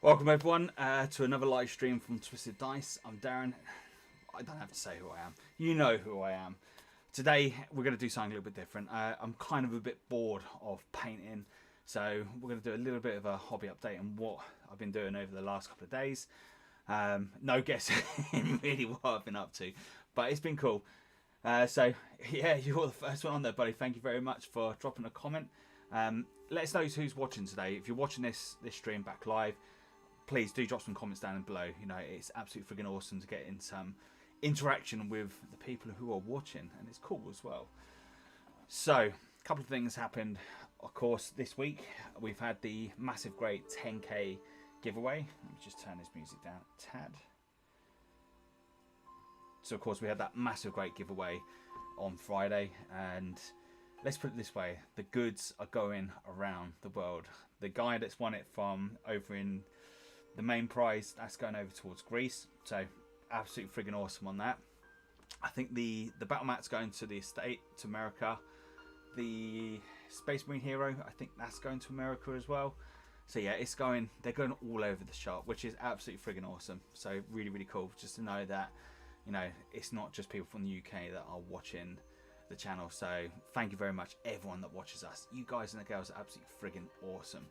Welcome everyone to another live stream from Twisted Dice. I'm Darren. I don't have to say who I am. You know who I am. Today we're going to do something a little bit different. I'm kind of a bit bored of painting, so we're going to do a little bit of a hobby update on what I've been doing over the last couple of days. No guessing really what I've been up to, but it's been cool. So yeah, you're the first one on there, buddy. Thank you very much for dropping a comment. Let us know who's watching today. If you're watching this stream back live, please do drop some comments down below. You know, it's absolutely friggin' awesome to get in some interaction with the people who are watching, and it's cool as well. So, a couple of things happened. Of course, this week we've had the massive, great 10k giveaway. Let me just turn this music down a tad. So, of course, we had that massive, great giveaway on Friday, and let's put it this way: the goods are going around the world. The guy that's won it from over in the main prize, that's going over towards Greece, so absolutely friggin' awesome on that. I think the battle mat's going to the estate, to America. The Space Marine Hero, I think that's going to America as well. So yeah, they're going all over the shop, which is absolutely friggin' awesome. So really, really cool just to know that, you know, it's not just people from the UK that are watching the channel. So thank you very much, everyone that watches us. You guys and the girls are absolutely friggin' awesome.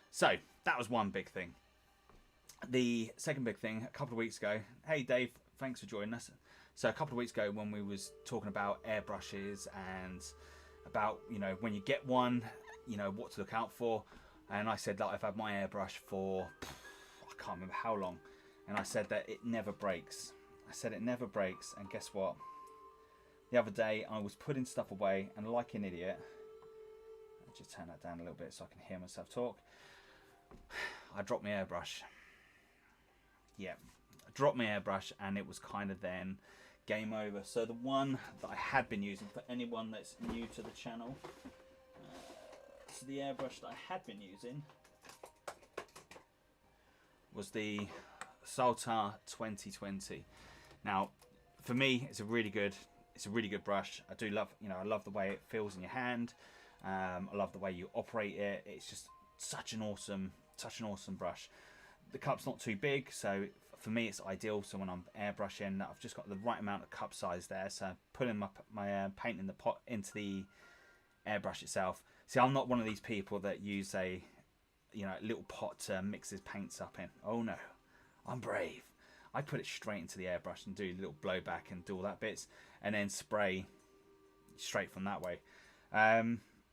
So that was one big thing. The second big thing, a couple of weeks ago, hey Dave, thanks for joining us. So a couple of weeks ago when we was talking about airbrushes and about, you know, when you get one, you know, what to look out for. And I said that I've had my airbrush for, I can't remember how long. And I said that it never breaks. I said it never breaks, and guess what? The other day I was putting stuff away, and like an idiot, I'll just turn that down a little bit so I can hear myself talk. I dropped my airbrush. Yeah, I dropped my airbrush, and it was kind of then game over. So the one that I had been using, for anyone that's new to the channel, so the airbrush that I had been using was the Saltar 2020. Now, for me, it's a really good brush. I do love, you know, I love the way it feels in your hand. I love the way you operate it. It's just such an awesome brush. The cup's not too big, so for me it's ideal. So when I'm airbrushing, I've just got the right amount of cup size there. So putting my paint in the pot into the airbrush itself. See, I'm not one of these people that use a, you know, little pot to mix his paints up in. Oh no, I'm brave. I put it straight into the airbrush and do a little blowback and do all that bits, and then spray straight from that way. But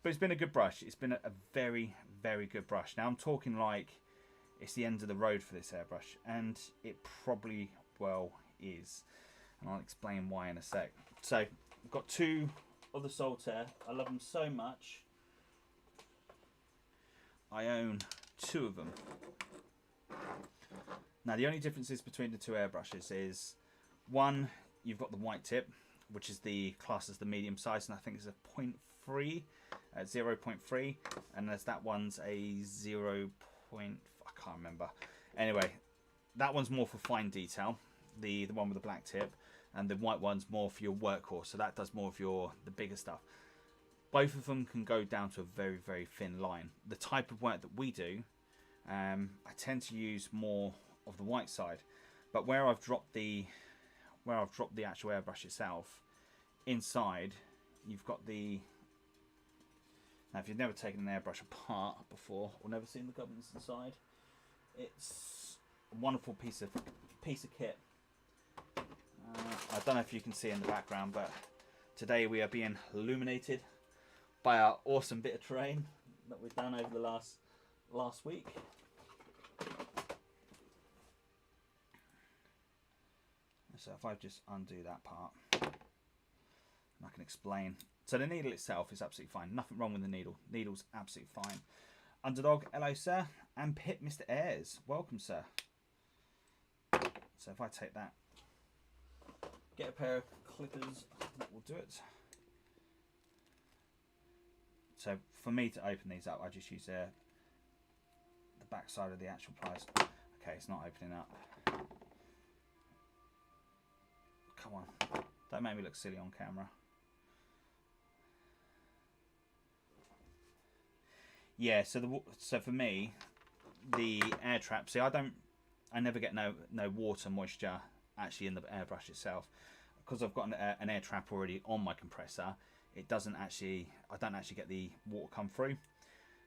it's been a good brush. It's been a very, very good brush. Now I'm talking like it's the end of the road for this airbrush, and it probably well is, and I'll explain why in a sec. So I've got two of the Saltair. I love them so much. I own two of them. Now the only differences between the two airbrushes is, one, you've got the white tip, which is the class as the medium size, and I think it's a 0.3, 0.3, and there's that one's a 0. I can't remember. Anyway, that one's more for fine detail, the one with the black tip, and the white one's more for your workhorse, so that does more of the bigger stuff. Both of them can go down to a very, very thin line. The type of work that we do, I tend to use more of the white side, but where I've dropped the actual airbrush itself, inside you've got the. Now, if you've never taken an airbrush apart before or never seen the gubbins inside, it's a wonderful piece of kit. I don't know if you can see in the background, but today we are being illuminated by our awesome bit of terrain that we've done over the last week. So if I just undo that part, and I can explain. So the needle itself is absolutely fine. Nothing wrong with the needle. Needle's absolutely fine. Underdog, hello sir. And Pip, Mr. Ayres, welcome sir. So if I take that, get a pair of clippers, that will do it. So for me to open these up, I just use the back side of the actual prize. Okay, it's not opening up. Come on, don't make me look silly on camera. Yeah, so for me, the air trap. See, I never get no water moisture actually in the airbrush itself, because I've got an air trap already on my compressor. It doesn't actually, I don't actually get the water come through.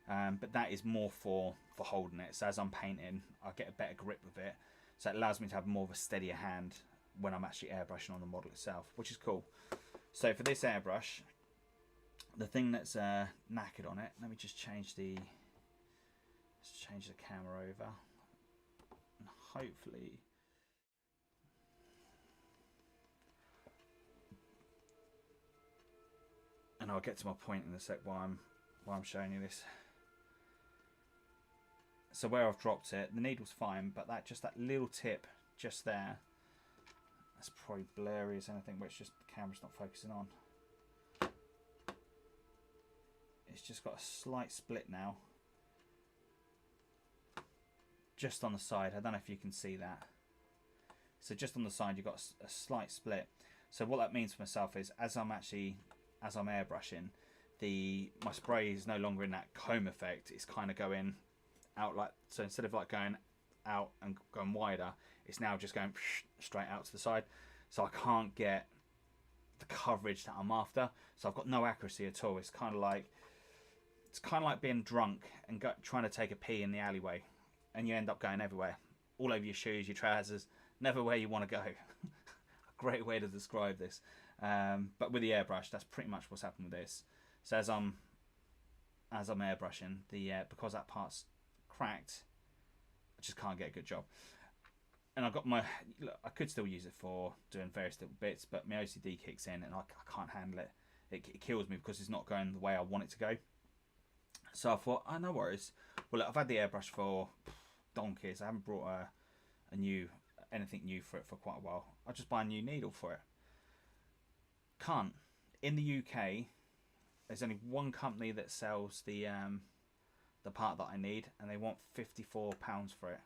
But that is more for holding it. So as I'm painting, I get a better grip with it. So it allows me to have more of a steadier hand when I'm actually airbrushing on the model itself, which is cool. So for this airbrush, the thing that's knackered on it, let me just change the camera over, and hopefully, and I'll get to my point in a sec while I'm showing you this. So where I've dropped it, the needle's fine, but that little tip just there, that's probably blurry as anything, which just the camera's not focusing on. It's just got a slight split now, just on the side. I don't know if you can see that. So just on the side, you've got a slight split. So what that means for myself is, as I'm airbrushing, my spray is no longer in that comb effect. It's kind of going out like, so instead of like going out and going wider, it's now just going straight out to the side. So I can't get the coverage that I'm after. So I've got no accuracy at all. It's kind of like being drunk and trying to take a pee in the alleyway, and you end up going everywhere, all over your shoes, your trousers, never where you want to go. A great way to describe this. But with the airbrush, that's pretty much what's happened with this. So as I'm airbrushing, because that part's cracked, I just can't get a good job. And I've got I could still use it for doing various little bits, but my OCD kicks in and I can't handle it. It kills me because it's not going the way I want it to go. So I thought, oh, no worries. Well, look, I've had the airbrush for donkeys. I haven't brought anything new for it for quite a while. I'll just buy a new needle for it. Can't. In the UK, there's only one company that sells the part that I need, and they want £54 for it.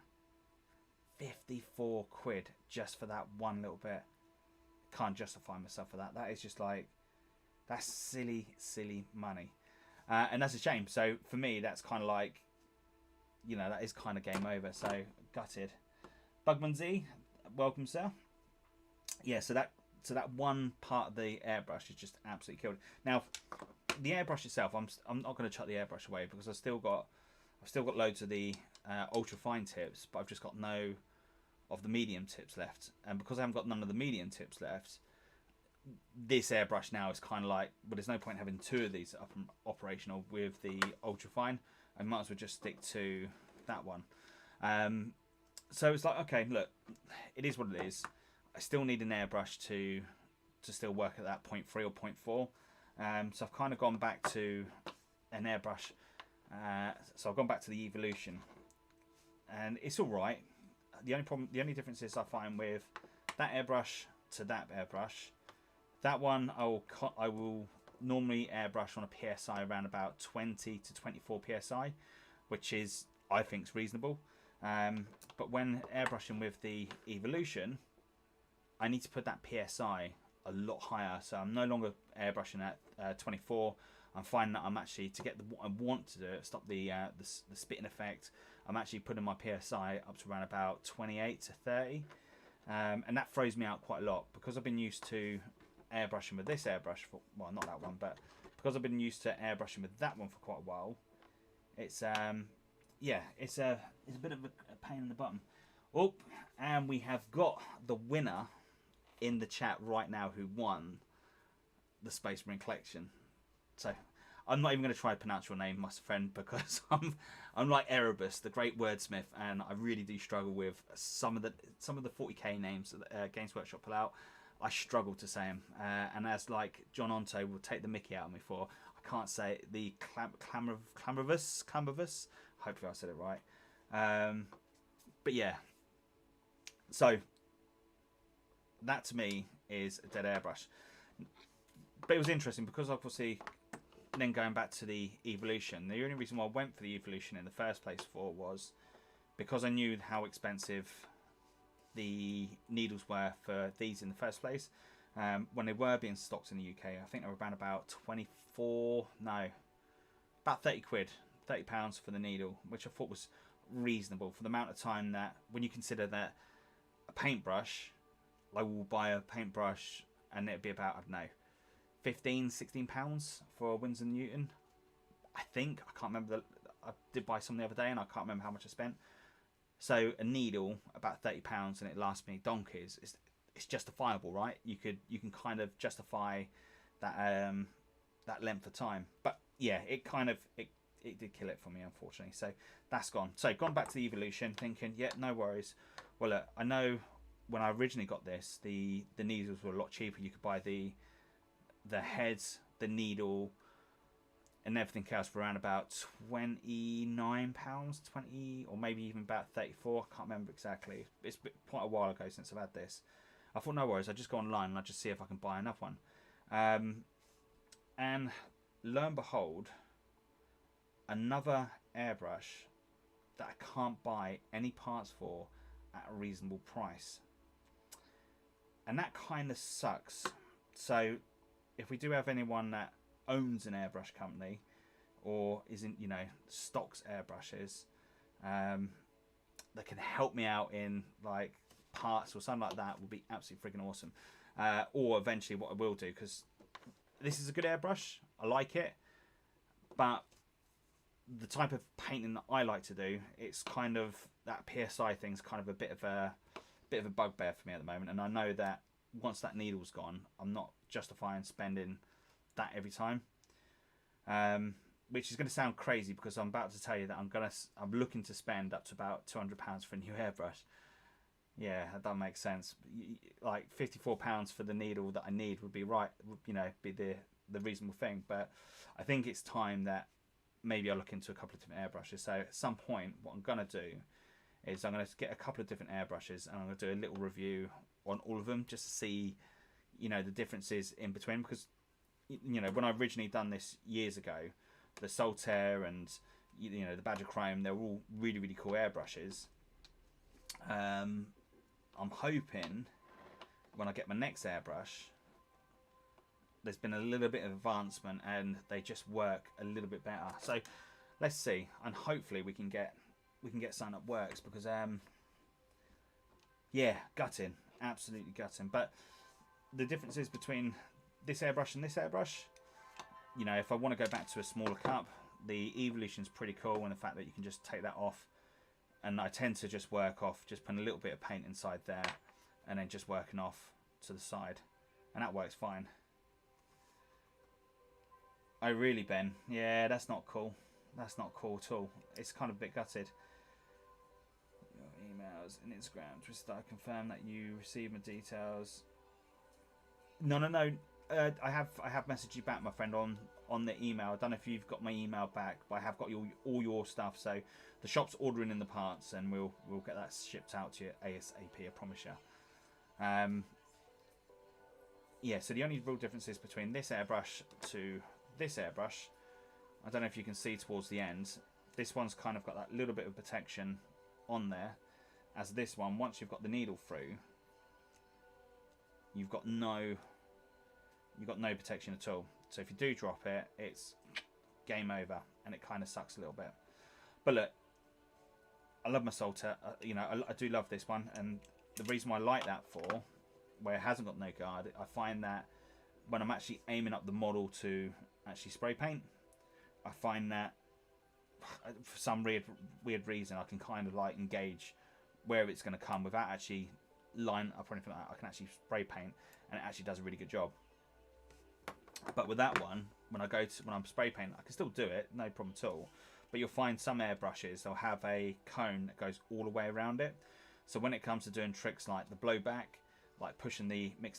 54 quid just for that one little bit. Can't justify myself for that. That is just like, that's silly money. And that's a shame. So for me, that's kind of like, that is kind of game over. So gutted. Bugman Z, welcome, sir. Yeah, so that one part of the airbrush is just absolutely killed. Now, the airbrush itself, I'm not going to chuck the airbrush away, because I've still got loads of the ultra fine tips, but I've just got no of the medium tips left. And because I haven't got none of the medium tips left, this airbrush now is kind of like, well, there's no point having two of these up and operational with the ultra fine. I might as well just stick to that one. So it's like, okay, look, it is what it is. I still need an airbrush to still work at that 0.3 or 0.4. So I've kind of gone back to an airbrush. So I've gone back to the Evolution, and it's all right. The only difference is I find with that airbrush to that airbrush, that one I will normally airbrush on a PSI around about 20 to 24 PSI, which is, I think, is reasonable. But when airbrushing with the Evolution, I need to put that PSI a lot higher. So I'm no longer airbrushing at 24. I'm finding that I'm actually, to get what I want to do, stop the spitting effect, I'm actually putting my PSI up to around about 28 to 30. And that throws me out quite a lot, because I've been used to airbrushing with this airbrush for, well, not that one, but because I've been used to airbrushing with that one for quite a while, it's yeah, it's a bit of a pain in the bum. Oh, and we have got the winner in the chat right now who won the Space Marine collection. So I'm not even going to try to pronounce your name, my friend, because I'm like Airbrush, the great wordsmith, and I really do struggle with some of the 40k names that Games Workshop pull out. I struggle to say them, and as like John Onto will take the mickey out of me for, I can't say it, the Clambervus. Hopefully I said it right. But yeah, so that to me is a dead airbrush. But it was interesting because obviously, then going back to the Evolution, the only reason why I went for the Evolution in the first place was because I knew how expensive the needles were for these in the first place. When they were being stocked in the UK, I think they were around about about 30 quid, £30 for the needle, which I thought was reasonable for the amount of time that, when you consider that a paintbrush, I will buy a paintbrush and it'd be about, I don't know, £15-16 for a Winsor & Newton. I think, I can't remember, I did buy some the other day and I can't remember how much I spent. So a needle about £30 and it lasts me donkeys. It's justifiable, right? You can kind of justify that that length of time. But yeah, it did kill it for me, unfortunately. So that's gone. So gone back to the Evolution, thinking, yeah, no worries. Well, look, I know when I originally got this, the needles were a lot cheaper. You could buy the heads, the needle, and everything else for around about £29, 20, or maybe even about 34. I can't remember exactly. It's been quite a while ago since I've had this. I thought, no worries, I'll just go online and I'll just see if I can buy another one. And lo and behold, another airbrush that I can't buy any parts for at a reasonable price. And that kind of sucks. So if we do have anyone that owns an airbrush company or isn't, you know, stocks airbrushes, that can help me out in like parts or something like that, would be absolutely freaking awesome. Or eventually what I will do, because this is a good airbrush, I like it, but the type of painting that I like to do, it's kind of, that PSI thing's kind of a bit of a bugbear for me at the moment, and I know that once that needle's gone, I'm not justifying spending that every time. Which is going to sound crazy, because I'm about to tell you that I'm looking to spend up to about £200 for a new airbrush. Yeah, that doesn't make sense. Like £54 for the needle that I need would be right, you know, be the reasonable thing. But I think it's time that maybe I look into a couple of different airbrushes. So at some point, what I'm going to do is I'm going to get a couple of different airbrushes and I'm going to do a little review on all of them, just to see, you know, the differences in between. Because, you know, when I originally done this years ago, the Solitaire and, you know, the Badger Chrome, they're all really, really cool airbrushes. I'm hoping when I get my next airbrush, there's been a little bit of advancement and they just work a little bit better. So let's see, and hopefully we can get something that works, because yeah, gutting, absolutely gutting. But the differences between this airbrush and this airbrush, you know, if I want to go back to a smaller cup, the Evolution's pretty cool, and the fact that you can just take that off, and I tend to just work off, just putting a little bit of paint inside there and then just working off to the side, and that works fine. Oh really, Ben? Yeah, that's not cool. That's not cool at all. It's kind of a bit gutted. Your emails and Instagram, Twister, I confirm that you received my details. No. I have messaged you back, my friend, on the email. I don't know if you've got my email back, but I have got all your stuff. So the shop's ordering in the parts, and we'll get that shipped out to you ASAP. I promise you. Yeah. So the only real differences between this airbrush to this airbrush, I don't know if you can see towards the end. This one's kind of got that little bit of protection on there, as this one, once you've got the needle through, you've got no protection at all. So if you do drop it, it's game over, and it kind of sucks a little bit. But look, I love my Solitaire. You know, I do love this one, and the reason why I like that for, where it hasn't got no guard, I find that when I'm actually aiming up the model to actually spray paint, I find that for some weird reason I can kind of like engage where it's going to come without actually line up or anything like that. I can actually spray paint, and it actually does a really good job. But with that one, when I'm spray painting, I can still do it, no problem at all. But you'll find some airbrushes, they'll have a cone that goes all the way around it. So when it comes to doing tricks like the blowback, like mixing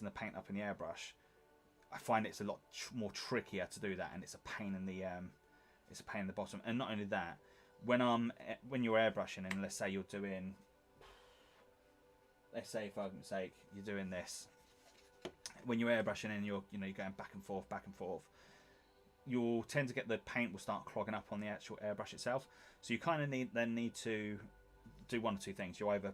the paint up in the airbrush, I find it's a lot more trickier to do that, and it's a pain in the bottom. And not only that, when you're airbrushing, and let's say you're doing, let's say for argument's sake, you're doing this. When you're airbrushing and you're going back and forth, you'll tend to get the paint will start clogging up on the actual airbrush itself. So you kind of need to do one or two things. You either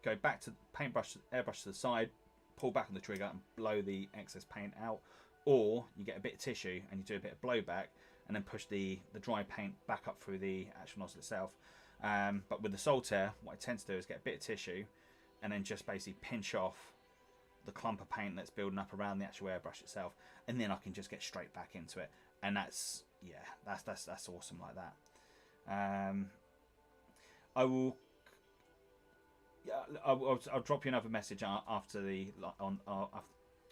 go back to airbrush to the side, pull back on the trigger and blow the excess paint out, or you get a bit of tissue and you do a bit of blowback and then push the dry paint back up through the actual nozzle itself. But with the Solitaire, what I tend to do is get a bit of tissue and then just basically pinch off the clump of paint that's building up around the actual airbrush itself, and then I can just get straight back into it. And that's awesome like that. I will. Yeah, I'll drop you another message after the on.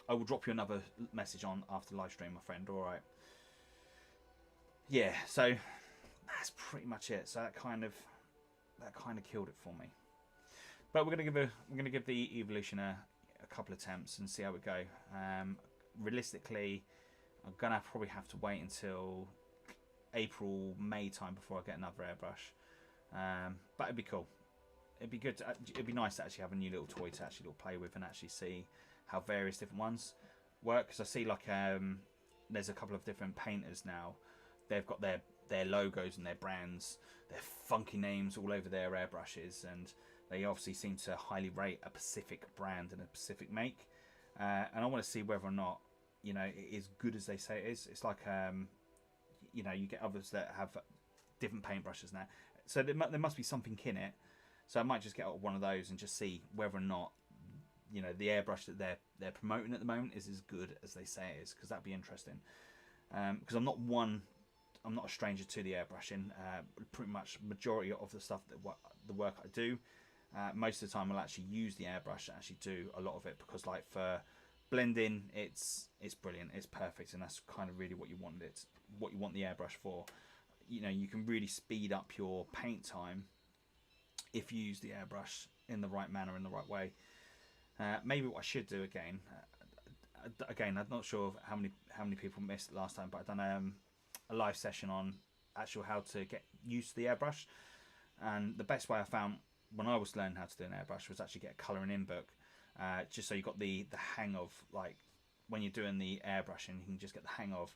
I will drop you another message on after the live stream, my friend. All right. Yeah. So that's pretty much it. So that kind of killed it for me. But we're gonna give the Evolution a couple of attempts and see how we go. Realistically, I'm gonna probably have to wait until April, May time before I get another airbrush. But it'd be cool. It'd be good. It'd be nice to actually have a new little toy to actually play with and actually see how various different ones work. Because I see like there's a couple of different painters now. They've got their logos and their brands, their funky names all over their airbrushes, and they obviously seem to highly rate a specific brand and a specific make. And I want to see whether or not, you know, it is good as they say it is. It's like you know, you get others that have different paintbrushes now, so there must be something in it. So I might just get one of those and just see whether or not, you know, the airbrush that they're promoting at the moment is as good as they say it is, because that'd be interesting. Because I'm not a stranger to the airbrushing. Pretty much majority of the stuff the work I do, most of the time I'll actually use the airbrush to actually do a lot of it, because like for blending, it's brilliant, it's perfect, and that's kind of really what you want the airbrush for. You know, you can really speed up your paint time if you use the airbrush in the right manner, in the right way. Maybe what I should do again, I'm not sure how many people missed it last time, but I've done a live session on actual how to get used to the airbrush. And the best way I found when I was learning how to do an airbrush was actually get a colouring in book, just so you got the hang of, like, when you're doing the airbrushing, you can just get the hang of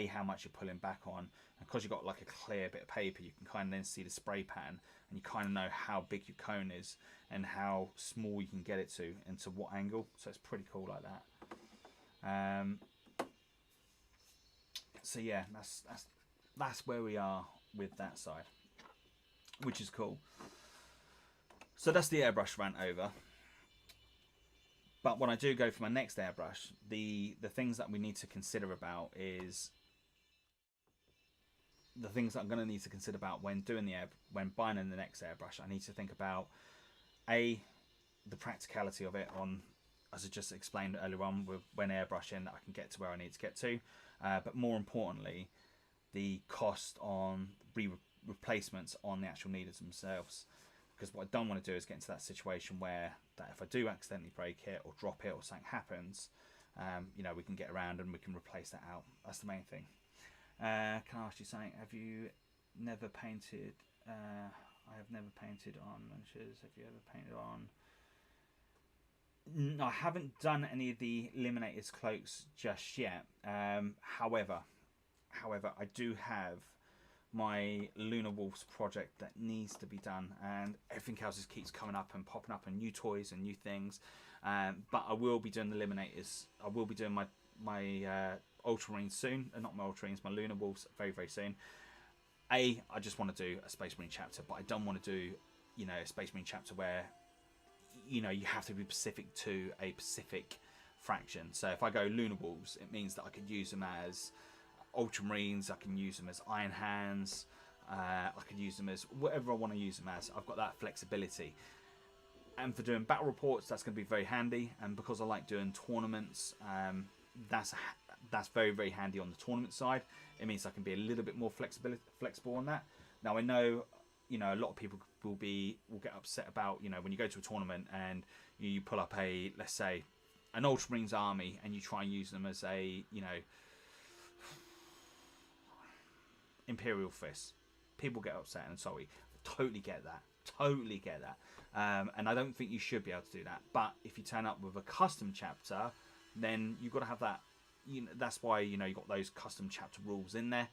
how much you're pulling back on, and because you've got like a clear bit of paper, you can kind of then see the spray pattern, and you kind of know how big your cone is and how small you can get it to and to what angle. So it's pretty cool like that. So yeah, that's where we are with that side, which is cool. So that's the airbrush rant over. But when I do go for my next airbrush, the things that we need to consider about is the things that I'm going to need to consider about when buying the next airbrush. I need to think about the practicality of it, on, as I just explained earlier on, with when airbrushing, I can get to where I need to get to. But more importantly, the cost on replacements on the actual needles themselves. Because what I don't want to do is get into that situation where that if I do accidentally break it or drop it or something happens, you know, we can get around and we can replace that out. That's the main thing. Can I ask you something? Have you never painted? I have never painted on lunches. Have you ever painted on? No, I haven't done any of the Eliminators cloaks just yet. However, I do have my Lunar Wolves project that needs to be done, and everything else just keeps coming up and popping up, and new toys and new things. But I will be doing the Eliminators. I will be doing my Ultramarines soon, not my Ultramarines, my Lunar Wolves very, very soon. I just want to do a Space Marine chapter, but I don't want to do, you know, a Space Marine chapter where, you know, you have to be specific to a specific fraction. So if I go Lunar Wolves, it means that I could use them as Ultramarines, I can use them as Iron Hands, I could use them as whatever I want to use them as. I've got that flexibility. And for doing battle reports, that's going to be very handy. And because I like doing tournaments, that's very, very handy on the tournament side. It means I can be a little bit more flexible on that. Now I know, you know, a lot of people will get upset about, you know, when you go to a tournament and you pull up let's say an Ultramarines army and you try and use them as a, you know, Imperial Fist. People get upset and sorry. Totally get that. And I don't think you should be able to do that. But if you turn up with a custom chapter, then you've got to have that. You know, that's why, you know, you've got those custom chapter rules in there.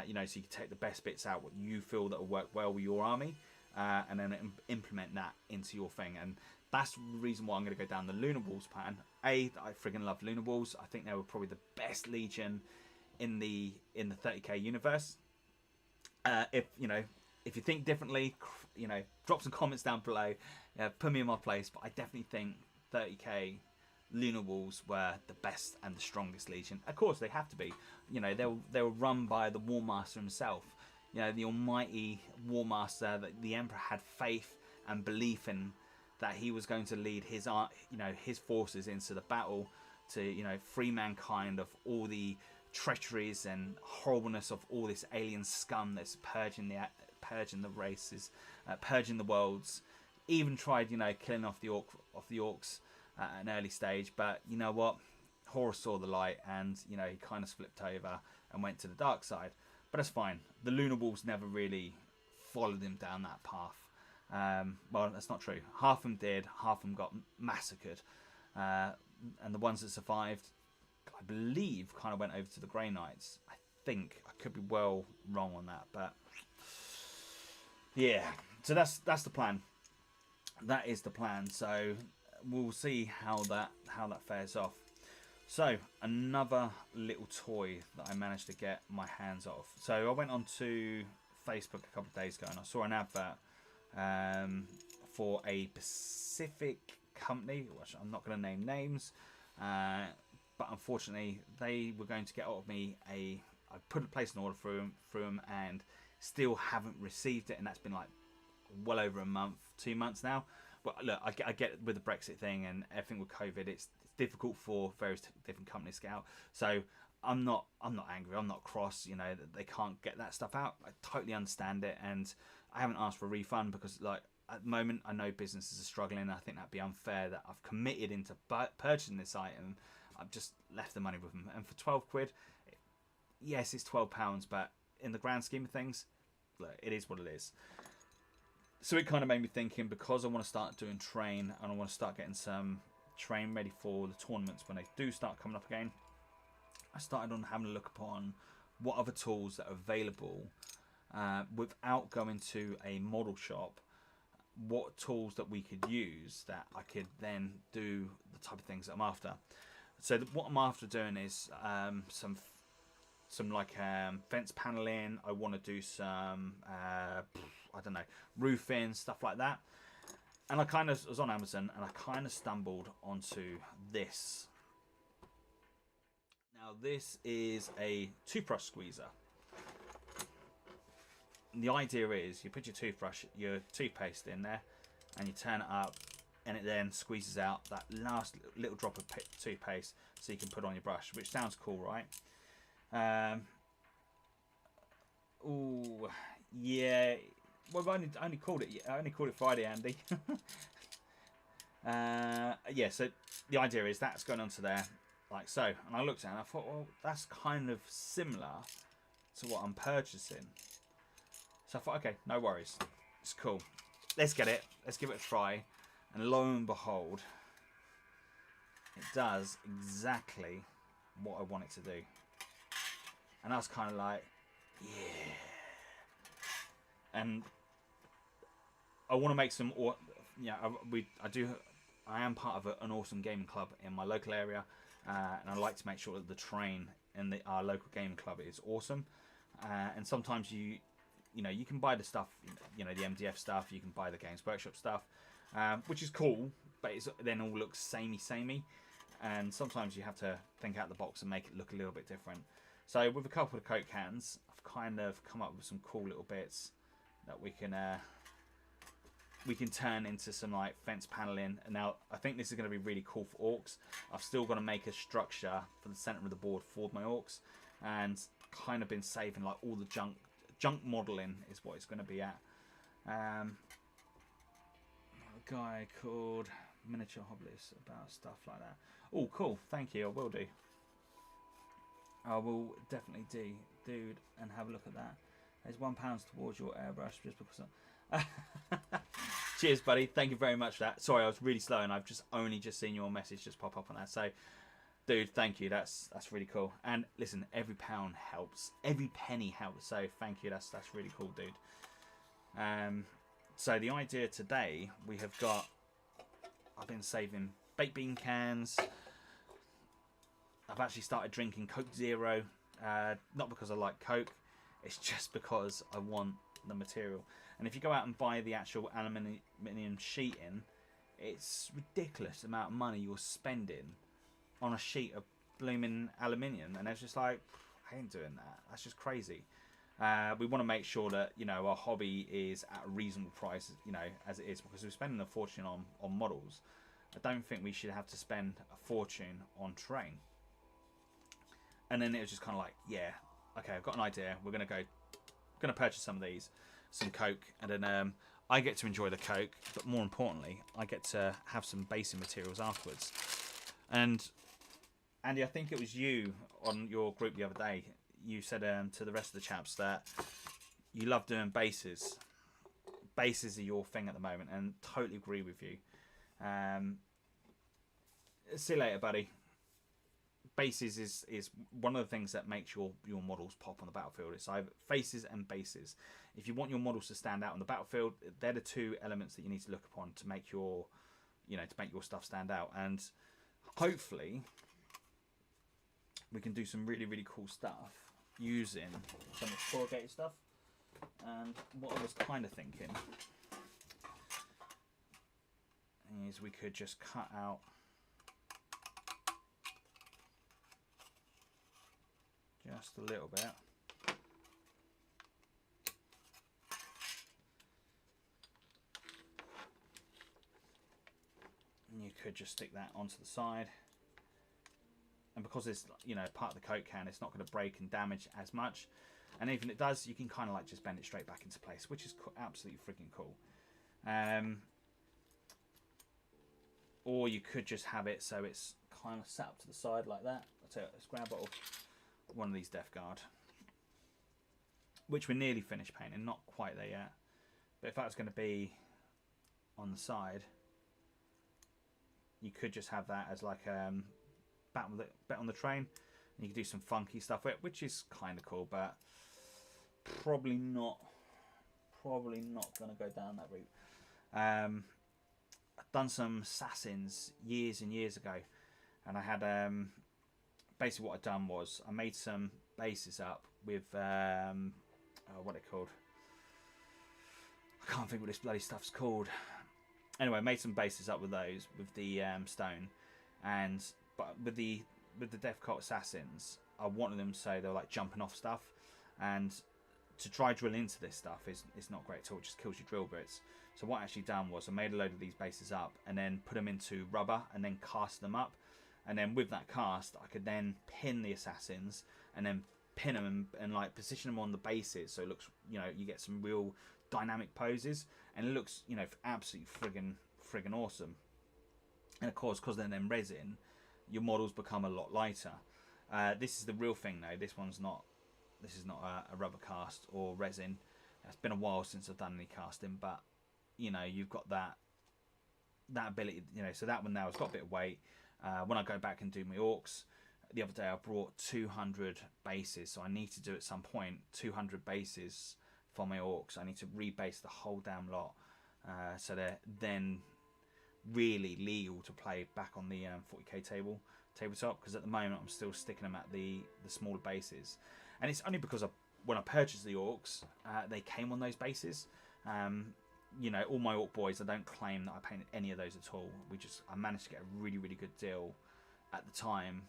You know, so you can take the best bits out, what you feel that will work well with your army, and then implement that into your thing. And that's the reason why I'm going to go down the Lunar Wolves pattern. I friggin' love Lunar Wolves. I think they were probably the best legion in the 30k universe. If you think differently, you know, drop some comments down below, put me in my place. But I definitely think 30k Lunar Wolves were the best and the strongest Legion. Of course, they have to be. You know, they were run by the War Master himself. You know, the almighty War Master, that the Emperor had faith and belief in, that he was going to lead his, you know, his forces into the battle to, you know, free mankind of all the treacheries and horribleness of all this alien scum that's purging the races, purging the worlds. Even tried, you know, killing off the orcs at an early stage, but you know what? Horus saw the light, and you know, he kind of flipped over and went to the dark side. But that's fine. The Lunar Wolves never really followed him down that path. Well, that's not true. Half of them did. Half of them got massacred, and the ones that survived, I believe, kind of went over to the Grey Knights. I think. I could be well wrong on that, but yeah. So that's the plan. That is the plan. So we'll see how that fares off. So another little toy that I managed to get my hands off. So I went onto Facebook a couple of days ago and I saw an advert for a specific company, which I'm not going to name names, but unfortunately they were going to get out of me I placed an order through them and still haven't received it, and that's been like well over a month, 2 months now. Well, look, I get with the Brexit thing and everything with COVID, it's difficult for various different companies to get out. So I'm not angry, I'm not cross, you know, that they can't get that stuff out. I totally understand it, and I haven't asked for a refund because, like, at the moment I know businesses are struggling, and I think that'd be unfair that I've committed into purchasing this item. I've just left the money with them, and for 12 quid, yes, it's £12, but in the grand scheme of things, look, it is what it is. So it kind of made me thinking, because I want to start doing train and I want to start getting some train ready for the tournaments when they do start coming up again, I started on having a look upon what other tools that are available without going to a model shop, what tools that we could use that I could then do the type of things that I'm after. So what I'm after doing is some like fence paneling. I want to do some I don't know, roofing, stuff like that. And I kind of was on Amazon and I kind of stumbled onto this. Now this is a toothbrush squeezer. And the idea is you put your toothpaste in there, and you turn it up, and it then squeezes out that last little drop of toothpaste so you can put on your brush, which sounds cool, right? Oh yeah. Well, I only called it Friday, Andy. Yeah, so the idea is that's going onto there, like so. And I looked at it and I thought, well, that's kind of similar to what I'm purchasing. So I thought, okay, no worries. It's cool. Let's get it. Let's give it a try. And lo and behold, it does exactly what I want it to do. And I was kind of like, yeah. And I want to make some, yeah, I am part of an awesome gaming club in my local area, and I like to make sure that the train in our local gaming club is awesome. And sometimes you can buy the stuff, you know, the MDF stuff, you can buy the Games Workshop stuff, which is cool, but it then all looks samey, and sometimes you have to think out the box and make it look a little bit different. So with a couple of Coke cans, I've kind of come up with some cool little bits that we can turn into some like fence paneling. And now I think this is going to be really cool for orcs. I've still got to make a structure for the center of the board for my orcs, and kind of been saving like all the junk modeling is what it's going to be at. A guy called Miniature Hobbyist about stuff like that. Oh, cool, thank you. I will do. I will definitely do, dude, and have a look at that. There's £1 towards your airbrush just because. Cheers, buddy. Thank you very much for that. Sorry, I was really slow, and I've only just seen your message just pop up on that. So, dude, thank you. That's really cool. And listen, every pound helps. Every penny helps. So thank you. That's really cool, dude. So the idea today, we have got. I've been saving baked bean cans. I've actually started drinking Coke Zero, not because I like Coke. It's just because I want the material. And if you go out and buy the actual aluminium sheeting, it's ridiculous the amount of money you're spending on a sheet of blooming aluminium. And it's just like, I ain't doing that. That's just crazy. We want to make sure that, you know, our hobby is at a reasonable price, you know, as it is, because we're spending a fortune on models. I don't think we should have to spend a fortune on terrain. And then it was just kind of like, yeah, okay, I've got an idea. We're gonna purchase some of these, some Coke, and then I get to enjoy the Coke, but more importantly, I get to have some basing materials afterwards. And Andy, I think it was you on your group the other day. You said to the rest of the chaps that you love doing bases. Bases are your thing at the moment, and totally agree with you. See you later, buddy. Bases is one of the things that makes your models pop on the battlefield. It's either faces and bases. If you want your models to stand out on the battlefield, they're the two elements that you need to look upon to make your, you know, to make your stuff stand out. And hopefully, we can do some really, really cool stuff using some of the corrugated stuff. And what I was kind of thinking is we could just cut out just a little bit. And you could just stick that onto the side. And because it's, you know, part of the Coke can, it's not going to break and damage as much. And even if it does, you can kind of like just bend it straight back into place, which is absolutely freaking cool. Or you could just have it so it's kind of sat up to the side like that. Let's grab one of these Death Guard, which we're nearly finished painting, not quite there yet. But if that was going to be on the side, you could just have that as like bet on the train, and you can do some funky stuff with it, which is kind of cool, but probably not going to go down that route. I've done some assassins years and years ago, and I had basically what I'd done was I made some bases up with what are they called? I can't think what this bloody stuff's called. Anyway, I made some bases up with those, with the stone, but with the Death Cult assassins, I wanted them so they were like jumping off stuff, and to try drill into this stuff is not great at all. It just kills your drill bits. So what I actually done was I made a load of these bases up and then put them into rubber and then cast them up, and then with that cast I could then pin the assassins and then pin them and like position them on the bases, so it looks, you know, you get some real dynamic poses, and it looks, you know, absolutely friggin' awesome. And of course, because they're then resin, your models become a lot lighter. This is the real thing though. This is not a rubber cast or resin. It's been a while since I've done any casting, but you know, you've got that ability, you know. So that one now has got a bit of weight. When I go back and do my orcs, the other day I brought 200 bases, so I need to do at some point 200 bases for my orcs. I need to rebase the whole damn lot, so they're then really legal to play back on the 40k tabletop, because at the moment I'm still sticking them at the smaller bases, and it's only because when I purchased the orcs, they came on those bases. You know, all my orc boys, I don't claim that I painted any of those at all. I managed to get a really, really good deal at the time.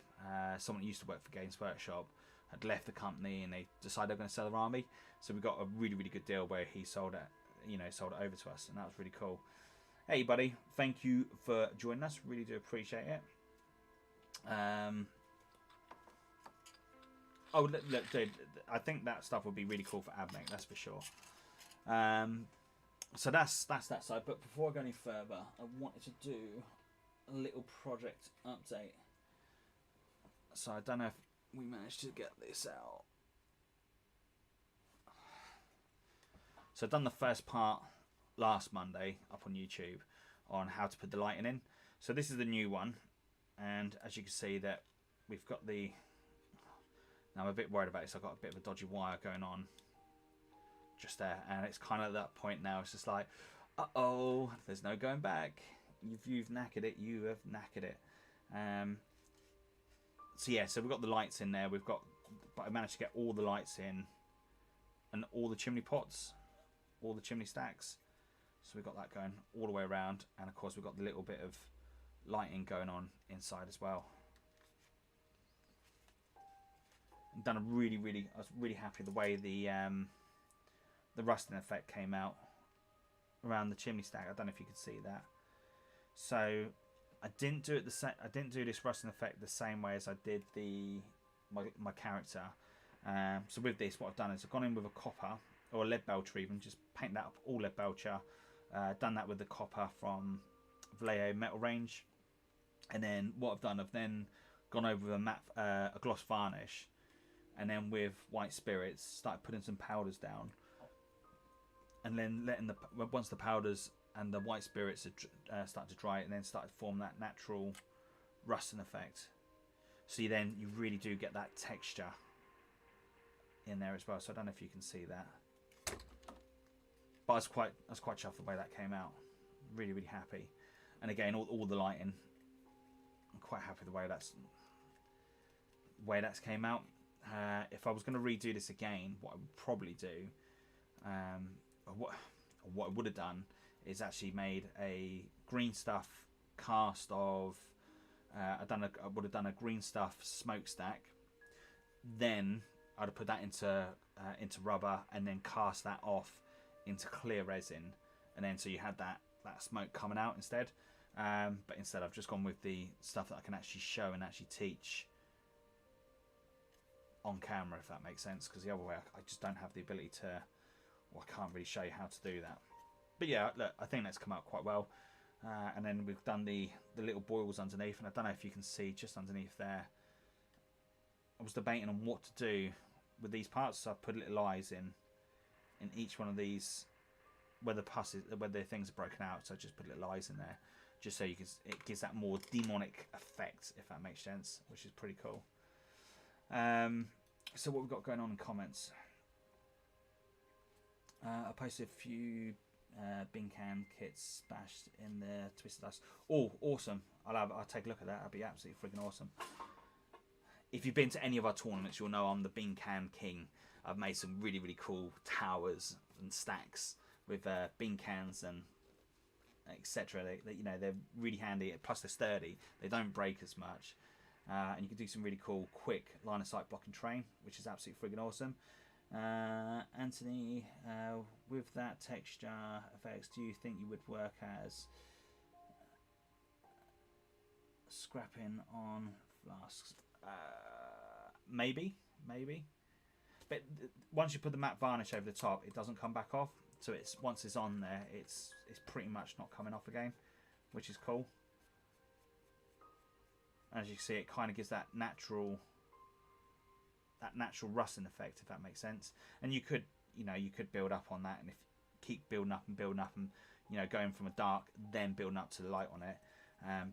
Someone who used to work for Games Workshop had left the company and they decided they're going to sell their army, so we got a really, really good deal where he sold it over to us, and that was really cool. Hey buddy, thank you for joining us, really do appreciate it. Oh look dude, I think that stuff would be really cool for Abnec, that's for sure. So that's that side, but before I go any further, I wanted to do a little project update. So I don't know if we managed to get this out. So I've done the first part last Monday up on YouTube on how to put the lighting in. So this is the new one, and as you can see that we've got the, now I'm a bit worried about this, I've got a bit of a dodgy wire going on just there, and it's kind of at that point now, it's just like, uh-oh, there's no going back. You've knackered it, you have knackered it. So yeah, so we've got the lights in there, but I managed to get all the lights in and all the chimney pots. all the chimney stacks. So we've got that going all the way around, and of course we've got the little bit of lighting going on inside as well. And done a I was really happy the way the rusting effect came out around the chimney stack. I don't know if you could see that. So I didn't do it the same. I didn't do this rusting effect the same way as I did my character. So with this, what I've done is I've gone in with a copper or a lead belcher, even just paint that up all lead belcher. Done that with the copper from Vallejo Metal Range, and then what I've done, I've then gone over with a gloss varnish, and then with white spirits started putting some powders down, and then letting once the powders and the white spirits start to dry, and then started to form that natural rusting effect. So you really do get that texture in there as well. So I don't know if you can see that. But I was quite chuffed the way that came out. Really, really happy. And again, all the lighting. I'm quite happy the way that's came out. If I was going to redo this again, what I would probably do, what I would have done, is actually made a green stuff cast of. I would have done a green stuff smokestack. Then I'd have put that into rubber, and then cast that off into clear resin, and then so you had that smoke coming out instead. But instead I've just gone with the stuff that I can actually show and actually teach on camera, if that makes sense, because the other way I just don't have the ability to, or I can't really show you how to do that. But yeah, look, I think that's come out quite well. And then we've done the little boils underneath, and I don't know if you can see just underneath there, I was debating on what to do with these parts, so I put little eyes in each one of these where the things are broken out. So I just put little eyes in there, just so it gives that more demonic effect, if that makes sense, which is pretty cool. So what we've got going on in comments, I posted a few bin can kits splashed in the Twisted Dust. Oh, awesome! I'll take a look at that. That'd be absolutely freaking awesome. If you've been to any of our tournaments, you'll know I'm the bin can king. I've made some really, really cool towers and stacks with bin cans and etc. They're really handy. Plus they're sturdy. They don't break as much, and you can do some really cool, quick line of sight blocking terrain, which is absolutely friggin' awesome. Anthony, with that texture effects, do you think you would work as scrapping on flasks? Maybe. But once you put the matte varnish over the top, it doesn't come back off. So once it's on there, it's pretty much not coming off again, which is cool. As you can see, it kind of gives that natural rusting effect, if that makes sense. And you could build up on that, and keep building up and going from a dark, then building up to the light on it.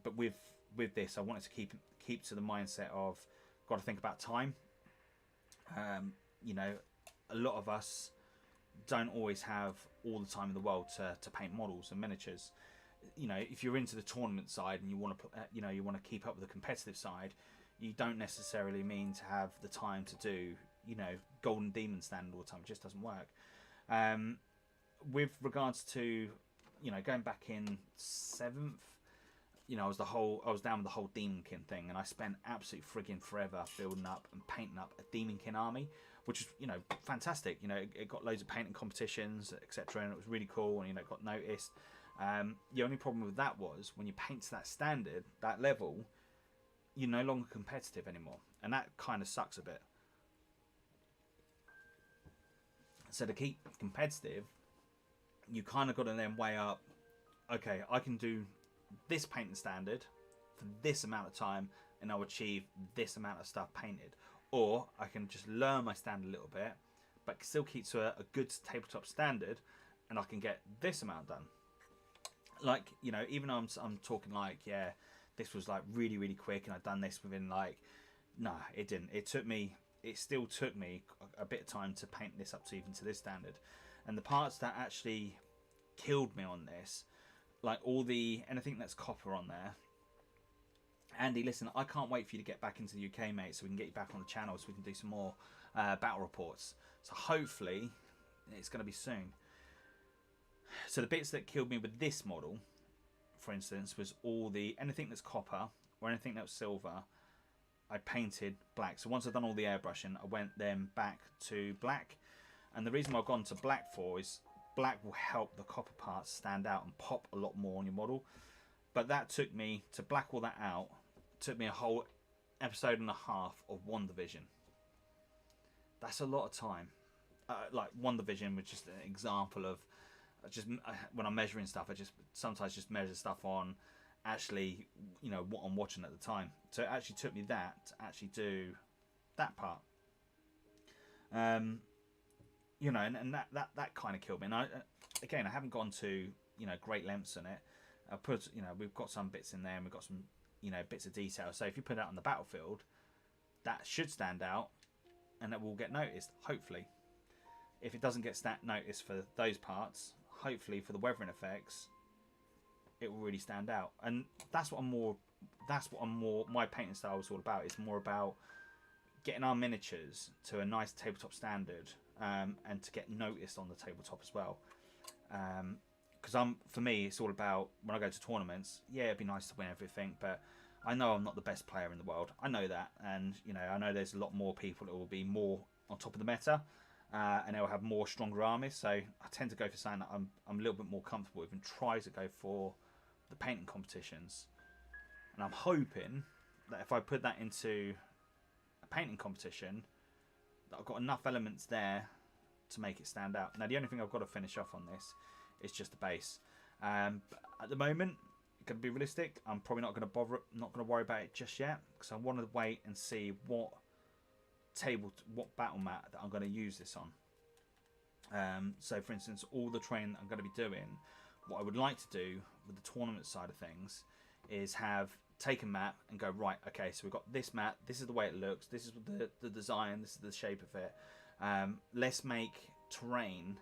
But with this, I wanted to keep to the mindset of got to think about time. A lot of us don't always have all the time in the world to paint models and miniatures. If you're into the tournament side and you want to keep up with the competitive side, you don't necessarily mean to have the time to do Golden Demon standard all the time. It just doesn't work. With regards to going back in 7th, I was down with the whole Demonkin thing, and I spent absolute friggin' forever building up and painting up a Demonkin army, which is fantastic. It got loads of painting competitions, etc., and it was really cool, and it got noticed. The only problem with that was when you paint to that standard, that level, you're no longer competitive anymore, and that kind of sucks a bit. So to keep competitive, you kind of got to then weigh up, okay, I can do this painting standard for this amount of time and I'll achieve this amount of stuff painted, or I can just learn my standard a little bit but still keep to a good tabletop standard and I can get this amount done. Like, even though I'm talking like, yeah, this was like really, really quick and I've done this within like, no, it didn't. It still took me a bit of time to paint this up to even to this standard. And the parts that actually killed me on this, like anything that's copper on there. Andy, listen, I can't wait for you to get back into the UK, mate, so we can get you back on the channel so we can do some more battle reports. So hopefully, it's going to be soon. So the bits that killed me with this model, for instance, was anything that's copper or anything that's silver, I painted black. So once I've done all the airbrushing, I went then back to black. And the reason I've gone to black for is black will help the copper parts stand out and pop a lot more on your model. But that took me to black all that out. Took me a whole episode and a half of WandaVision. That's a lot of time. Like WandaVision was just an example of when I'm measuring stuff, I sometimes just measure stuff on actually, what I'm watching at the time. So it actually took me that to actually do that part. And that kind of killed me. And I haven't gone to great lengths on it. I put we've got some bits in there and we've got some bits of detail. So if you put it out on the battlefield, that should stand out and it will get noticed, hopefully. If it doesn't get noticed for those parts, hopefully for the weathering effects, it will really stand out. And that's what my painting style is all about. It's more about getting our miniatures to a nice tabletop standard, and to get noticed on the tabletop as well. Because for me, it's all about when I go to tournaments. Yeah, it'd be nice to win everything, but I know I'm not the best player in the world. I know that, and I know there's a lot more people that will be more on top of the meta, and they'll have more stronger armies. So I tend to go for something that I'm a little bit more comfortable with, and try to go for the painting competitions. And I'm hoping that if I put that into a painting competition, that I've got enough elements there to make it stand out. Now the only thing I've got to finish off on this is just the base. But at the moment, going to be realistic, I'm probably not going to worry about it just yet, because I want to wait and see what battle mat that I'm going to use this on. So for instance, all the training that I'm going to be doing, what I would like to do with the tournament side of things is take a map and go, right, okay, so we've got this map, this is the way it looks, this is the design, this is the shape of it. Let's make terrain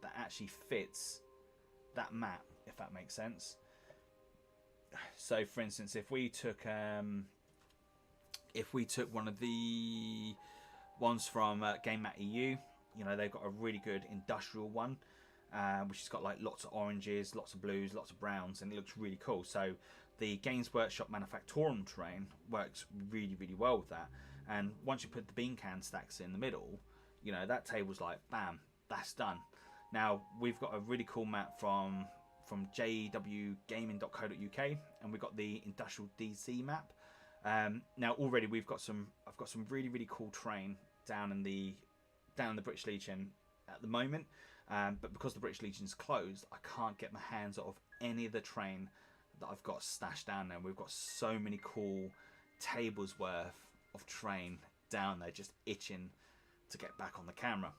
that actually fits that map, if that makes sense. So for instance, if we took one of the ones from Game Mat EU, they've got a really good industrial one, which has got like lots of oranges, lots of blues, lots of browns, and it looks really cool. So the Games Workshop Manufactorum terrain works really, really well with that. And once you put the bean can stacks in the middle, that table's like, bam, that's done. Now we've got a really cool map from jwgaming.co.uk, and we've got the Industrial DC map. Now already I've got some really, really cool terrain down in the British Legion at the moment, but because the British Legion's closed, I can't get my hands off any of the terrain that I've got stashed down there. We've got so many cool tables worth of terrain down there, just itching to get back on the camera.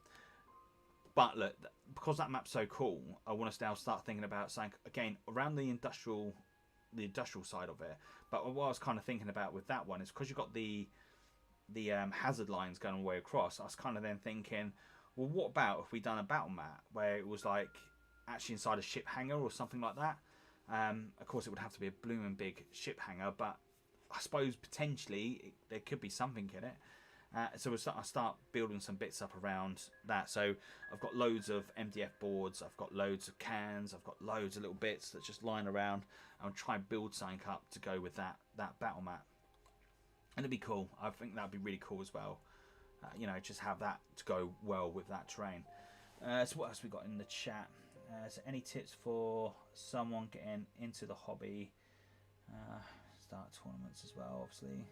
But look, because that map's so cool, I want to now start thinking about something again around the industrial side of it. But what I was kind of thinking about with that one is because you've got the hazard lines going all the way across. I was kind of then thinking, well, what about if we done a battle mat where it was like actually inside a ship hangar or something like that? Of course, it would have to be a blooming big ship hangar, but I suppose potentially there could be something in it. So I start building some bits up around that. So I've got loads of MDF boards, I've got loads of cans, I've got loads of little bits that just line around. I'll try and build something up to go with that battle mat. And it'd be cool. I think that'd be really cool as well. Just have that to go well with that terrain. So what else we got in the chat? So any tips for someone getting into the hobby? Start tournaments as well, obviously.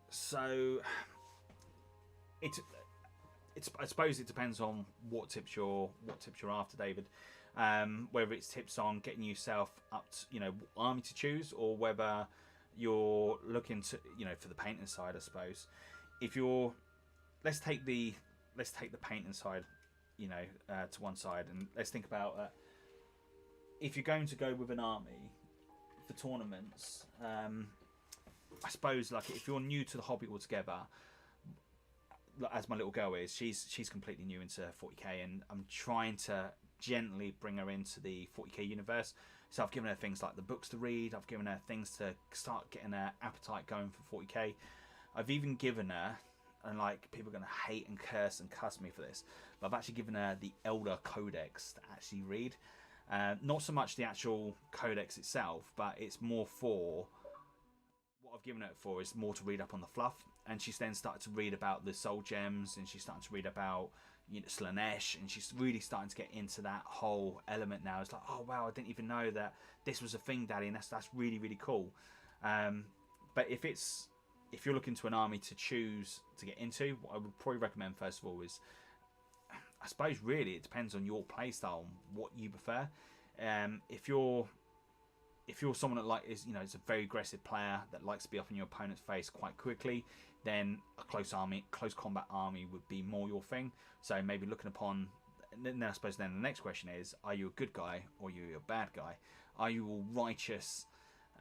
So I suppose it depends on what tips you're after, David. Whether it's tips on getting yourself up to, army to choose, or whether you're looking to, for the painting side, I suppose. Let's take the painting side, to one side, and let's think about if you're going to go with an army for tournaments. I suppose, like, if you're new to the hobby altogether, as my little girl is, she's completely new into 40k, and I'm trying to gently bring her into the 40k universe. So I've given her things like the books to read. I've given her things to start getting her appetite going for 40k. I've even given her and like people are going to hate and curse and cuss me for this, but I've actually given her the Elder Codex to actually read. Not so much the actual codex itself, but it's more for what I've given it for is more to read up on the fluff. And she's then started to read about the soul gems, and she's starting to read about, you know, Slanesh, and she's really starting to get into that whole element now. It's like, oh wow, I didn't even know that this was a thing, Daddy, and that's really, really cool. But if you're looking to an army to choose to get into, what I would probably recommend first of all is, I suppose really it depends on your playstyle, what you prefer. If you're someone that is a very aggressive player that likes to be up in your opponent's face quite quickly, then a close combat army would be more your thing. So maybe looking upon, and then I suppose then the next question is, are you a good guy or are you a bad guy? Are you all righteous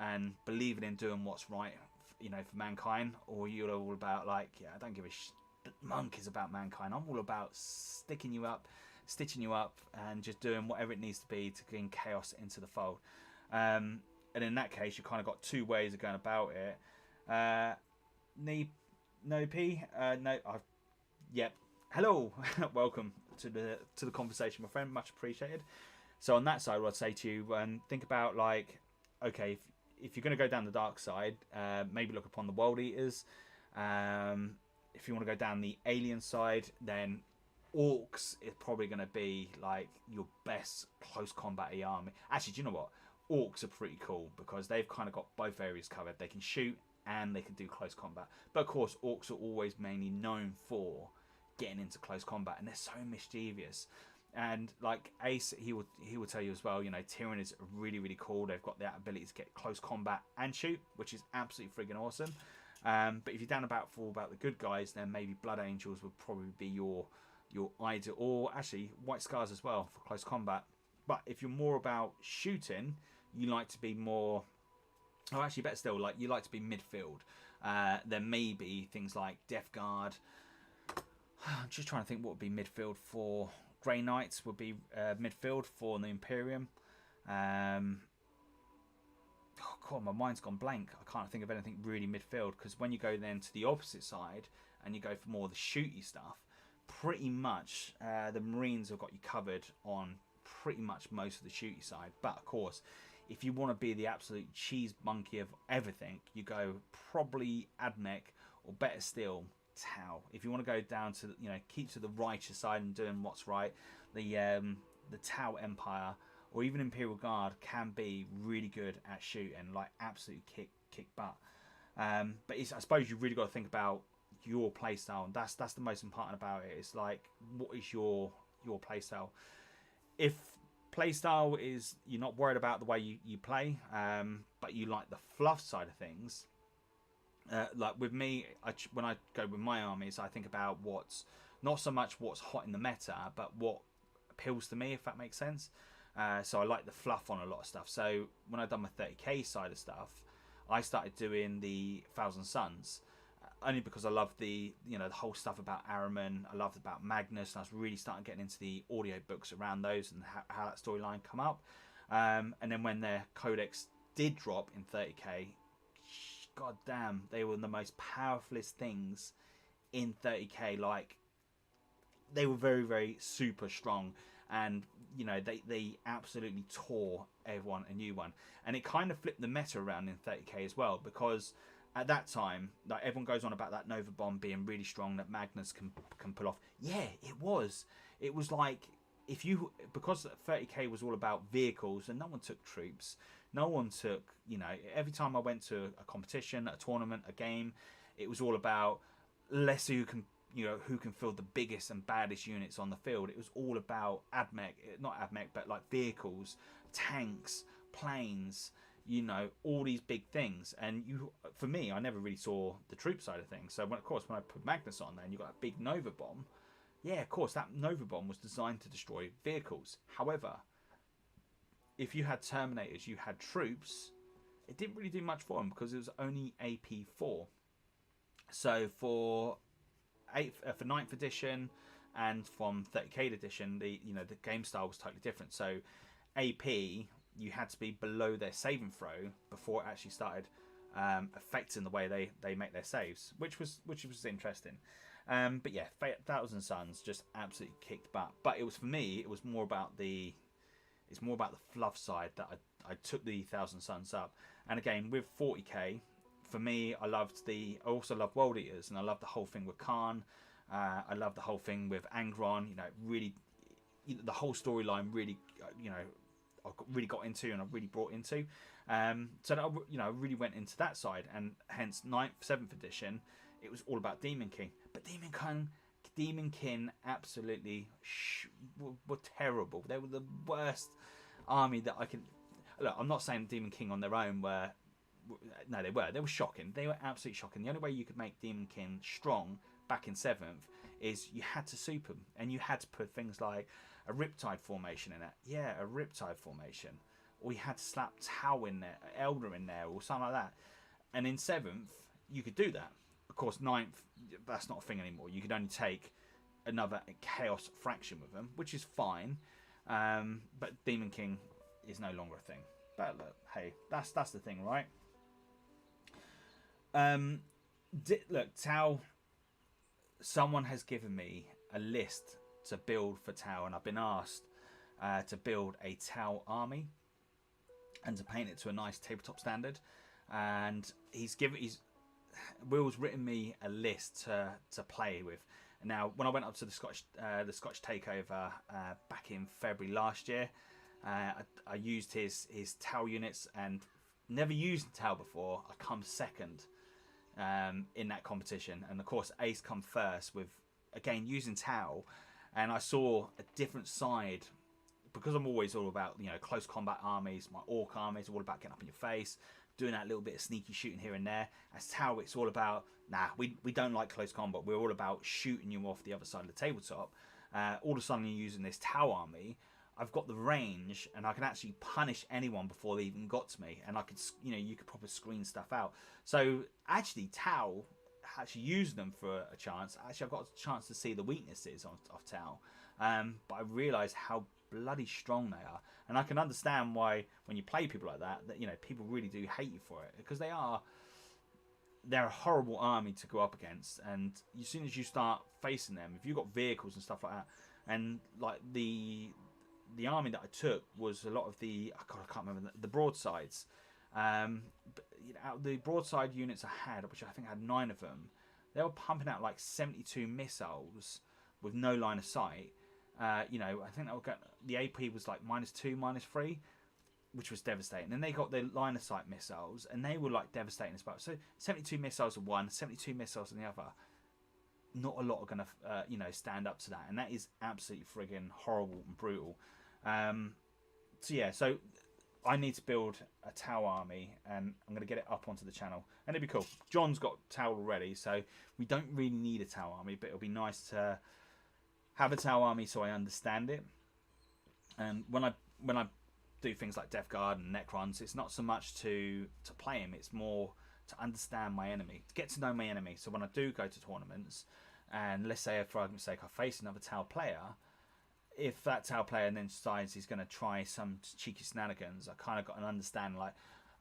and believing in doing what's right, for mankind, or you're all about like, yeah, I don't give a monk is about mankind. I'm all about sticking you up, stitching you up, and just doing whatever it needs to be to bring chaos into the fold. And in that case, you kind of got two ways of going about it. Yep. Hello, welcome to the conversation, my friend. Much appreciated. So on that side, what I'd say to you, think about like, okay, if you're going to go down the dark side, maybe look upon the World Eaters. If you want to go down the alien side, then Orcs is probably going to be like your best close combat army. Actually, do you know what? Orcs are pretty cool because they've kind of got both areas covered. They can shoot and they can do close combat. But of course, Orcs are always mainly known for getting into close combat, and they're so mischievous. And like Ace, he will tell you as well, Tyranids are really, really cool. They've got that ability to get close combat and shoot, which is absolutely friggin' awesome. But if you're down about the good guys, then maybe Blood Angels would probably be your ideal, or actually White Scars as well for close combat. But if you're more about shooting, you like to be more, or actually better still, like you like to be midfield. Then maybe things like Death Guard. I'm just trying to think what would be midfield for. Grey Knights would be midfield for the Imperium. Oh God, my mind's gone blank. I can't think of anything really midfield, because when you go then to the opposite side and you go for more of the shooty stuff, pretty much the Marines have got you covered on pretty much most of the shooty side. But of course, if you want to be the absolute cheese monkey of everything, you go probably Admech, or better still, Tau. If you want to go down to keep to the righteous side and doing what's right, the Tau Empire or even Imperial Guard can be really good at shooting, like absolutely kick butt. But I suppose you've really got to think about your playstyle, and that's the most important about it. It's like, what is your playstyle? If playstyle is you're not worried about the way you play, but you like the fluff side of things. Like with me, when I go with my armies, I think about what's not so much what's hot in the meta, but what appeals to me, if that makes sense. So I like the fluff on a lot of stuff. So when I've done my 30k side of stuff, I started doing the Thousand Suns, only because I love the the whole stuff about Araman. I loved about Magnus, and I was really starting getting into the audio books around those and how that storyline come up. And then when their codex did drop in 30k, god damn, they were the most powerfulest things in 30k. Like, they were very, very super strong, and they absolutely tore everyone a new one. And it kind of flipped the meta around in 30k as well, because at that time, like, everyone goes on about that Nova Bomb being really strong that Magnus can pull off. Yeah, it was like, because 30k was all about vehicles, and no one took troops, no one took, every time I went to a competition, a tournament, a game, it was all about let's see who can field the biggest and baddest units on the field. It was all about not AdMech, but like vehicles, tanks, planes, all these big things. And for me, I never really saw the troop side of things. So when I put Magnus on there, and you got a big Nova Bomb, yeah, of course, that Nova Bomb was designed to destroy vehicles. However, if you had Terminators, you had troops, it didn't really do much for them because it was only AP4. So for 9th edition and from 30k edition, the game style was totally different. So AP, you had to be below their saving throw before it actually started affecting the way they make their saves, which was interesting. But yeah, Thousand Suns just absolutely kicked butt. But it was, for me, it was more about the fluff side that I took the Thousand Suns up. And again, with 40k, for me, I also love World Eaters, and I love the whole thing with Khan. I love the whole thing with Angron. You know, really, the whole storyline really, I really got into and I really brought into. So that, I really went into that side, and hence 9th, 7th edition, it was all about Demon King. But Demon King absolutely were terrible. They were the worst army that I can. Look, I'm not saying Demon King on their own were. No, they were shocking. They were absolutely shocking. The only way you could make Demon King strong back in 7th is you had to soup them, and you had to put things like a Riptide formation in it. Yeah, a Riptide formation. Or you had to slap Tau in there, Elder in there, or something like that. And in 7th, you could do that. Of course, 9th, that's not a thing anymore. You could only take another Chaos Fraction with them, which is fine. But Demon King is no longer a thing. But look, hey, that's the thing, right? Look, Tau, someone has given me a list to build for Tau, and I've been asked to build a Tal Army and to paint it to a nice tabletop standard. And Will's written me a list to play with. Now, when I went up to the Scottish Takeover back in February last year, I used his Tau units, and never used Tau before. I come second in that competition, and of course Ace come first with, again, using Tau. And I saw a different side, because I'm always all about, close combat armies. My Orc armies are all about getting up in your face, doing that little bit of sneaky shooting here and there. As Tau, it's all about, we don't like close combat. We're all about shooting you off the other side of the tabletop. All of a sudden, you're using this Tau army. I've got the range, and I can actually punish anyone before they even got to me. And I could, you could probably screen stuff out. So actually, Tau, actually using them for a chance. Actually, I've got a chance to see the weaknesses of Tau. But I realised how bloody strong they are, and I can understand why when you play people like that people really do hate you for it, because they're a horrible army to go up against. And as soon as you start facing them, if you've got vehicles and stuff like that, and like the army that I took was a lot of I can't remember the broadsides. But, the broadside units I had, which I think I had 9 of them, they were pumping out like 72 missiles with no line of sight. I think the AP was like -2, -3, which was devastating. And they got their line of sight missiles, and they were like devastating as well. So 72 missiles on one, 72 missiles on the other. Not a lot are going to, stand up to that, and that is absolutely friggin' horrible and brutal. So I need to build a Tau army, and I'm going to get it up onto the channel, and it'd be cool. John's got Tau already, so we don't really need a Tau army, but it'll be nice to have a Tau army so I understand it. And when I do things like Death Guard and Necrons, it's not so much to play him, it's more to understand my enemy, to get to know my enemy. So when I do go to tournaments, and let's say, for argument's sake, I face another Tau player, if that Tau player then decides he's going to try some cheeky shenanigans, I kind of got an understanding, like,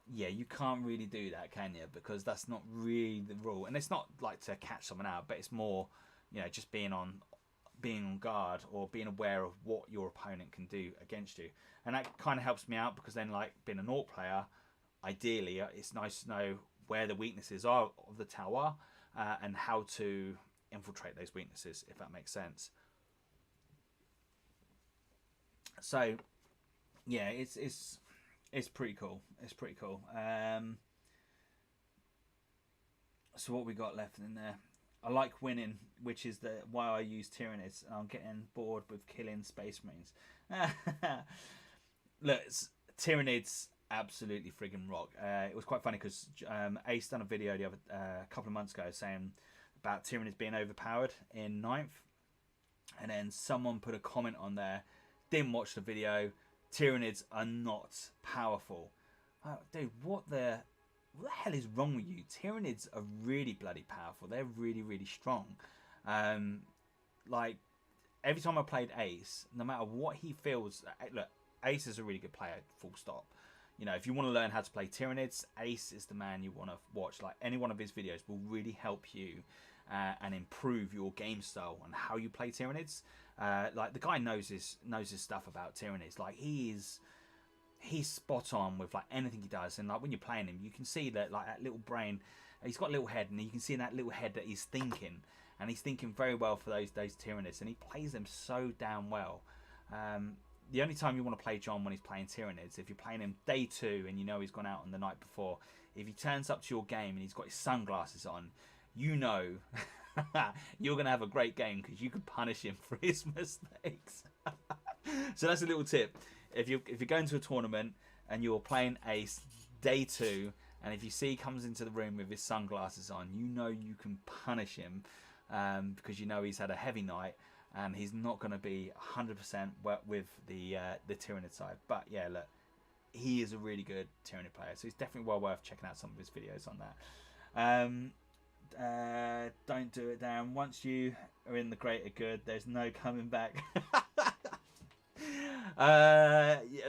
yeah, you can't really do that, can you? Because that's not really the rule. And it's not like to catch someone out, but it's more, just being on guard, or being aware of what your opponent can do against you. And that kind of helps me out, because then, like, being an Orc player, ideally it's nice to know where the weaknesses are of the Tau and how to infiltrate those weaknesses, if that makes sense. So yeah, it's pretty cool. It's pretty cool. So what we got left in there? I like winning, which is why I use Tyranids. I'm getting bored with killing Space Marines. Look, Tyranids absolutely friggin' rock. It was quite funny because Ace done a video a couple of months ago saying about Tyranids being overpowered in 9th, and then someone put a comment on there. Didn't watch the video. Tyranids are not powerful. Oh, dude, what the hell is wrong with you? Tyranids are really bloody powerful. They're really, really strong. Like, every time I played Ace, no matter what he feels... Look, Ace is a really good player, full stop. If you want to learn how to play Tyranids, Ace is the man you want to watch. Like, any one of his videos will really help you and improve your game style and how you play Tyranids. Like the guy knows his stuff about Tyranids. Like he's spot on with like anything he does, and like when you're playing him, you can see that like that little brain. He's got a little head, and you can see in that little head that he's thinking, and he's thinking very well for those Tyranids, and he plays them so damn well. The only time you want to play John when he's playing Tyranids, if you're playing him day 2 and you know he's gone out on the night before, if he turns up to your game and he's got his sunglasses on, you know you're going to have a great game because you can punish him for his mistakes. So that's a little tip. If you're going to a tournament and you're playing a day 2, and if you see he comes into the room with his sunglasses on, you know you can punish him because you know he's had a heavy night. And he's not going to be 100% with the Tyranid side. But yeah, look, he is a really good Tyranid player. So it's definitely well worth checking out some of his videos on that. Don't do it, Darren. Once you are in the greater good, there's no coming back.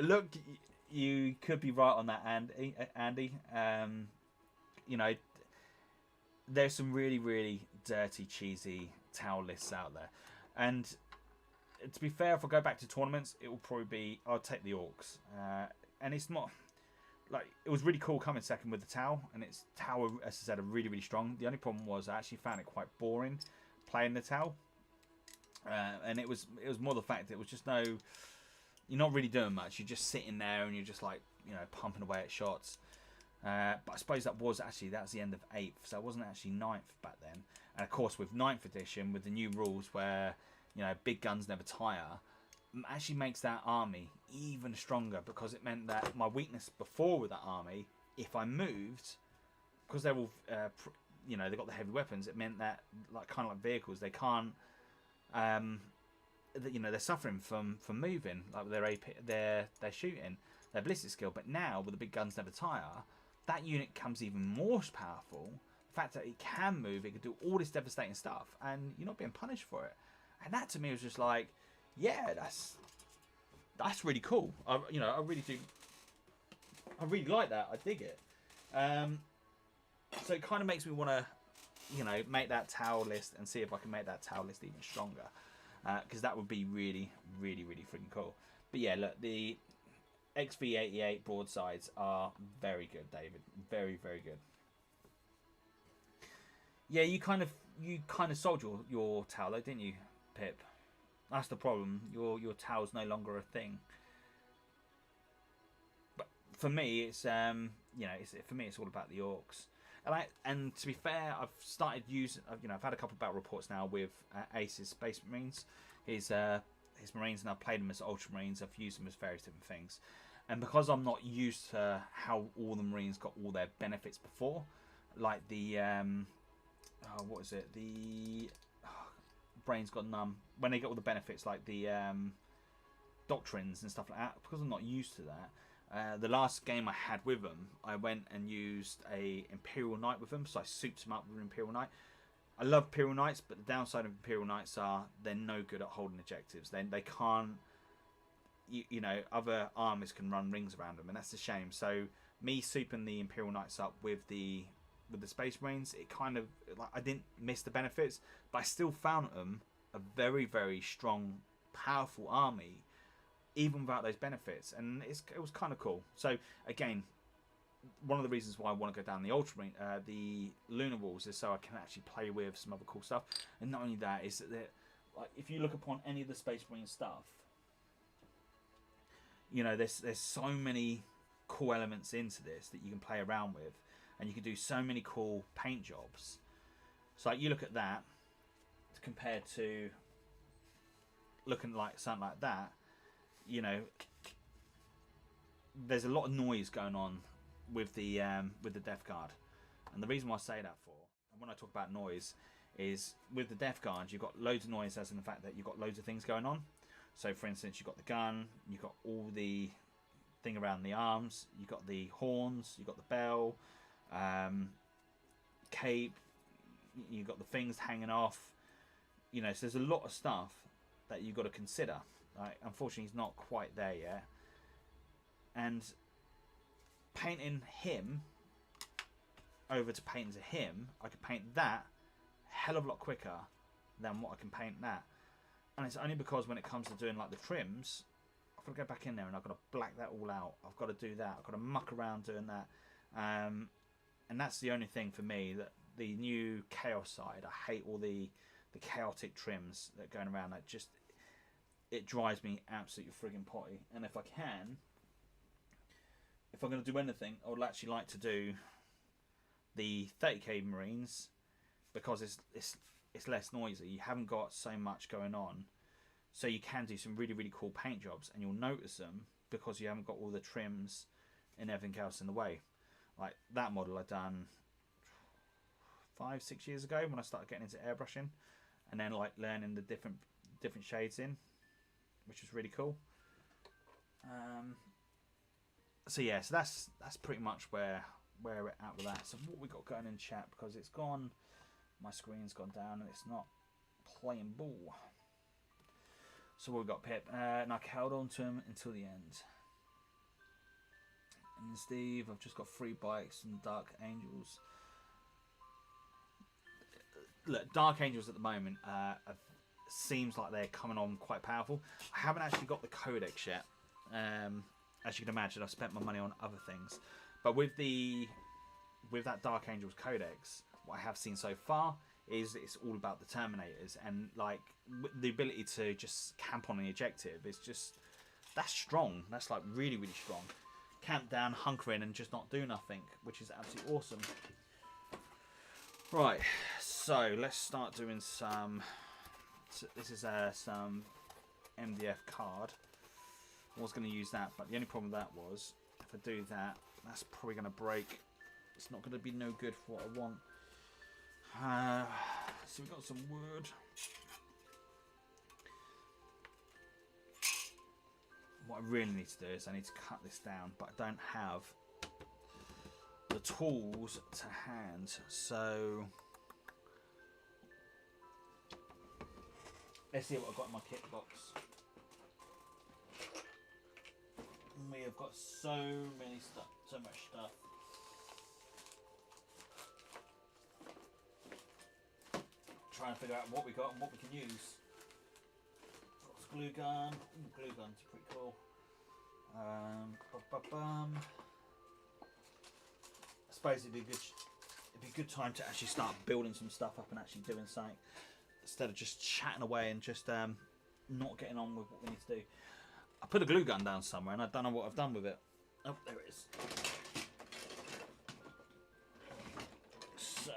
Look, you could be right on that, Andy. You know, there's some really, really dirty, cheesy towel lists out there. And to be fair, if I go back to tournaments, it will probably be, I'll take the Orcs. And it's not, like, it was really cool coming second with the Tau. And its Tau, as I said, are really, really strong. The only problem was I actually found it quite boring playing the Tau. And it was more the fact that it was just no, you're not really doing much. You're just sitting there and you're just like, you know, pumping away at shots. But I suppose that was the end of 8th, so it wasn't actually 9th back then. And of course, with 9th edition, with the new rules where, you know, big guns never tire, actually makes that army even stronger, because it meant that my weakness before with that army, if I moved, because they're all, you know, they got the heavy weapons, it meant that, like, kind of like vehicles, they can't, you know, they're suffering from moving, like their AP, their shooting, their ballistic skill. But now with the big guns never tire, that unit becomes even more powerful. The fact that it can move, it can do all this devastating stuff, and you're not being punished for it. And that to me was just like, yeah, that's really cool. You know, I really do. I really like that. I dig it. So it kind of makes me want to, you know, make that towel list and see if I can make that towel list even stronger, because that would be really, really, really freaking cool. But yeah, look, the XV88 broadsides are very good, David. Very, very good. Yeah, you kind of sold your towel, though, didn't you, Pip? That's the problem. Your towel's no longer a thing. But for me, it's you know, for me it's all about the Orcs. And to be fair, I've started using. You know, I've had a couple of battle reports now with Ace's Space Marines, his Marines, and I've played them as Ultramarines. I've used them as various different things. And because I'm not used to how all the Marines got all their benefits before, like the what is it? The brain's got numb when they get all the benefits, like the doctrines and stuff like that. Because I'm not used to that. The last game I had with them, I went and used a Imperial Knight with them, so I souped them up with an Imperial Knight. I love Imperial Knights, but the downside of Imperial Knights are they're no good at holding objectives. They can't. You know, other armies can run rings around them, and that's a shame. So me souping the Imperial Knights up with the Space Marines, it kind of, like, I didn't miss the benefits, but I still found them a very, very strong, powerful army, even without those benefits, and it was kind of cool. So again, one of the reasons why I want to go down the Ultramarine, the Lunar Walls, is so I can actually play with some other cool stuff. And not only that, is that like, if you look upon any of the Space Marine stuff, you know, there's so many cool elements into this that you can play around with, and you can do so many cool paint jobs. So like, you look at that compared to looking like something like that, you know, there's a lot of noise going on with the Death Guard. And the reason why I say that for, and when I talk about noise, is with the Death Guard, you've got loads of noise, as in the fact that you've got loads of things going on. So for instance, you've got the gun, you've got all the thing around the arms, you've got the horns, you've got the bell, cape, you've got the things hanging off, you know, so there's a lot of stuff that you've got to consider. Like, unfortunately, he's not quite there yet. And painting him over to painting to him, I could paint that hell of a lot quicker than what I can paint that. And it's only because when it comes to doing like the trims, I've got to go back in there and I've got to black that all out. I've got to do that. I've got to muck around doing that. And that's the only thing for me, that the new chaos side, I hate all the chaotic trims that are going around. That just, it drives me absolutely frigging potty. And if I'm going to do anything, I would actually like to do the 30k Marines, because it's less noisy. You haven't got so much going on, so you can do some really, really cool paint jobs, and you'll notice them because you haven't got all the trims and everything else in the way. Like that model I done 5-6 years ago when I started getting into airbrushing, and then like learning the different shades in, which was really cool. So yeah, so that's pretty much where we're at with that. So what we got going in chat, because it's gone, my screen's gone down and it's not playing ball. So what we got, Pip, and I held on to him until the end. And Steve, I've just got 3 bikes and Dark Angels. Look, Dark Angels at the moment seems like they're coming on quite powerful. I haven't actually got the Codex yet. As you can imagine, I've spent my money on other things. But with that Dark Angels Codex, what I have seen so far is it's all about the Terminators, and like the ability to just camp on the objective is just, that's strong. That's like really, really strong. Camp down, hunker in, and just not do nothing, which is absolutely awesome. Right, so let's start doing some. This is some MDF card. I was going to use that, but the only problem with that was, if I do that, that's probably going to break. It's not going to be no good for what I want. So we've got some wood. What I really need to do is I need to cut this down, but I don't have the tools to hand. So let's see what I've got in my kit box. We have got so much stuff. Trying to figure out what we got and what we can use. Got this glue gun. Ooh, glue guns are pretty cool. I suppose it'd be a good time to actually start building some stuff up and actually doing something, instead of just chatting away and just not getting on with what we need to do. I put a glue gun down somewhere and I don't know what I've done with it. Oh, there it is. So,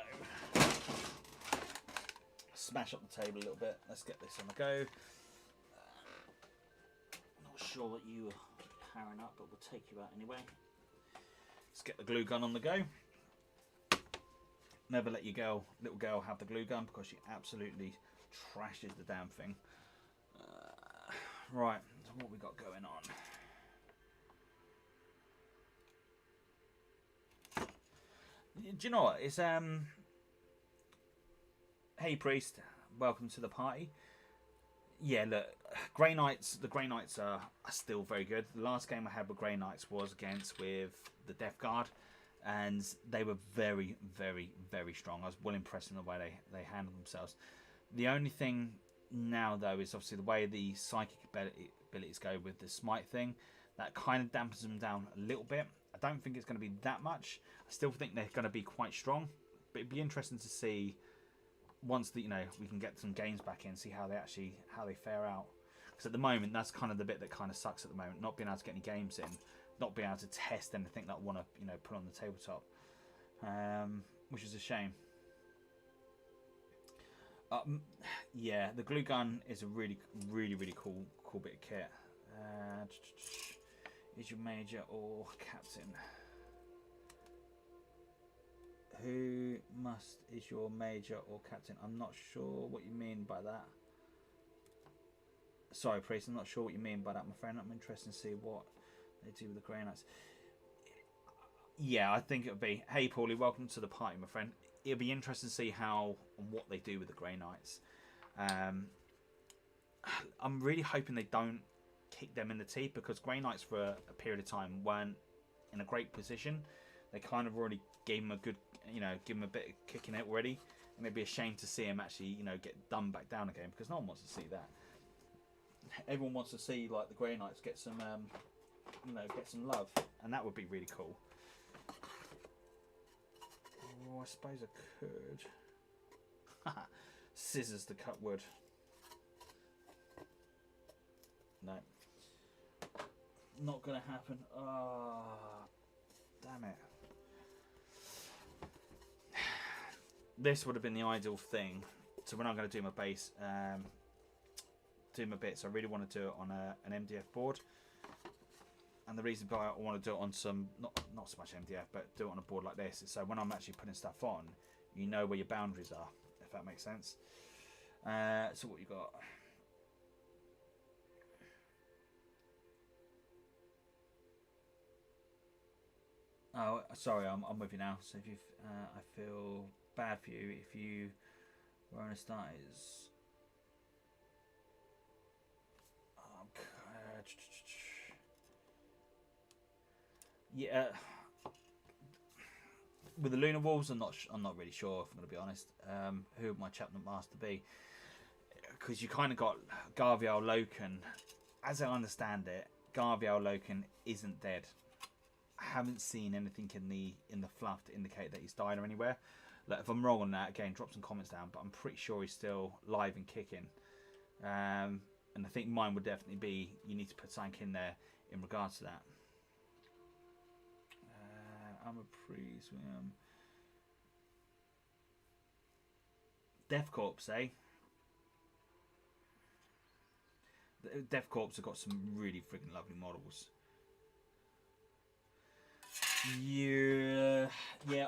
smash up the table a little bit. Let's get this on the go. Not sure what you are powering up, but we'll take you out anyway. Let's get the glue gun on the go. Never let your little girl have the glue gun, because she absolutely trashes the damn thing. Right, so what we got going on? Do you know what? It's hey priest, welcome to the party. Yeah, look, Grey Knights. The Grey Knights are still very good. The last game I had with Grey Knights was with the Death Guard, and they were very, very, very strong. I was well impressed in the way they handled themselves. The only thing now, though, is obviously the way the psychic abilities go with the smite thing. That kind of dampens them down a little bit. I don't think it's going to be that much. I still think they're going to be quite strong, but it'd be interesting to see once we can get some games back in, see how they fare out. Because at the moment, that's kind of the bit that kind of sucks at the moment, not being able to get any games in, not being able to test anything that I want to put on the tabletop, which is a shame. Yeah, the glue gun is a really, really, really cool bit of kit. Is your major or captain? Who is your major or captain? I'm not sure what you mean by that. Sorry, priest, I'm not sure what you mean by that, my friend. I'm interested to see what they do with the Grey Knights. Yeah, I think it would be. Hey, Paulie, welcome to the party, my friend. It'll be interesting to see how and what they do with the Grey Knights. I'm really hoping they don't kick them in the teeth, because Grey Knights for a period of time weren't in a great position. They kind of already gave them a good, give them a bit of kick in it already, and it'd be a shame to see him actually, you know, get dumbed back down again, because no one wants to see that. Everyone wants to see like the Grey Knights get some, you know, get some love, and that would be really cool. Oh, I suppose I could. Scissors to cut wood. No. Not gonna happen. Ah, damn it. This would have been the ideal thing. So when I'm going to do my base, do my bits, I really want to do it on an MDF board. And the reason why I want to do it on some, not so much MDF, but do it on a board like this, is so when I'm actually putting stuff on, you know where your boundaries are, if that makes sense. So what you got? Oh, sorry, I'm with you now. So if you, I feel bad for you if you were on a starters. Yeah, with the Lunar Wolves, I'm not really sure, if I'm going to be honest. Who would my Chaplain Master be? Because you kind of got Garvial Loken. As I understand it, Garvial Loken isn't dead. I haven't seen anything in the fluff to indicate that he's died or anywhere. Like, if I'm wrong on that, again, drop some comments down. But I'm pretty sure he's still live and kicking. And I think mine would definitely be, you need to put something in there in regards to that. I'm a priest. Death Corps, eh? Death Corps have got some really freaking lovely models. Yeah,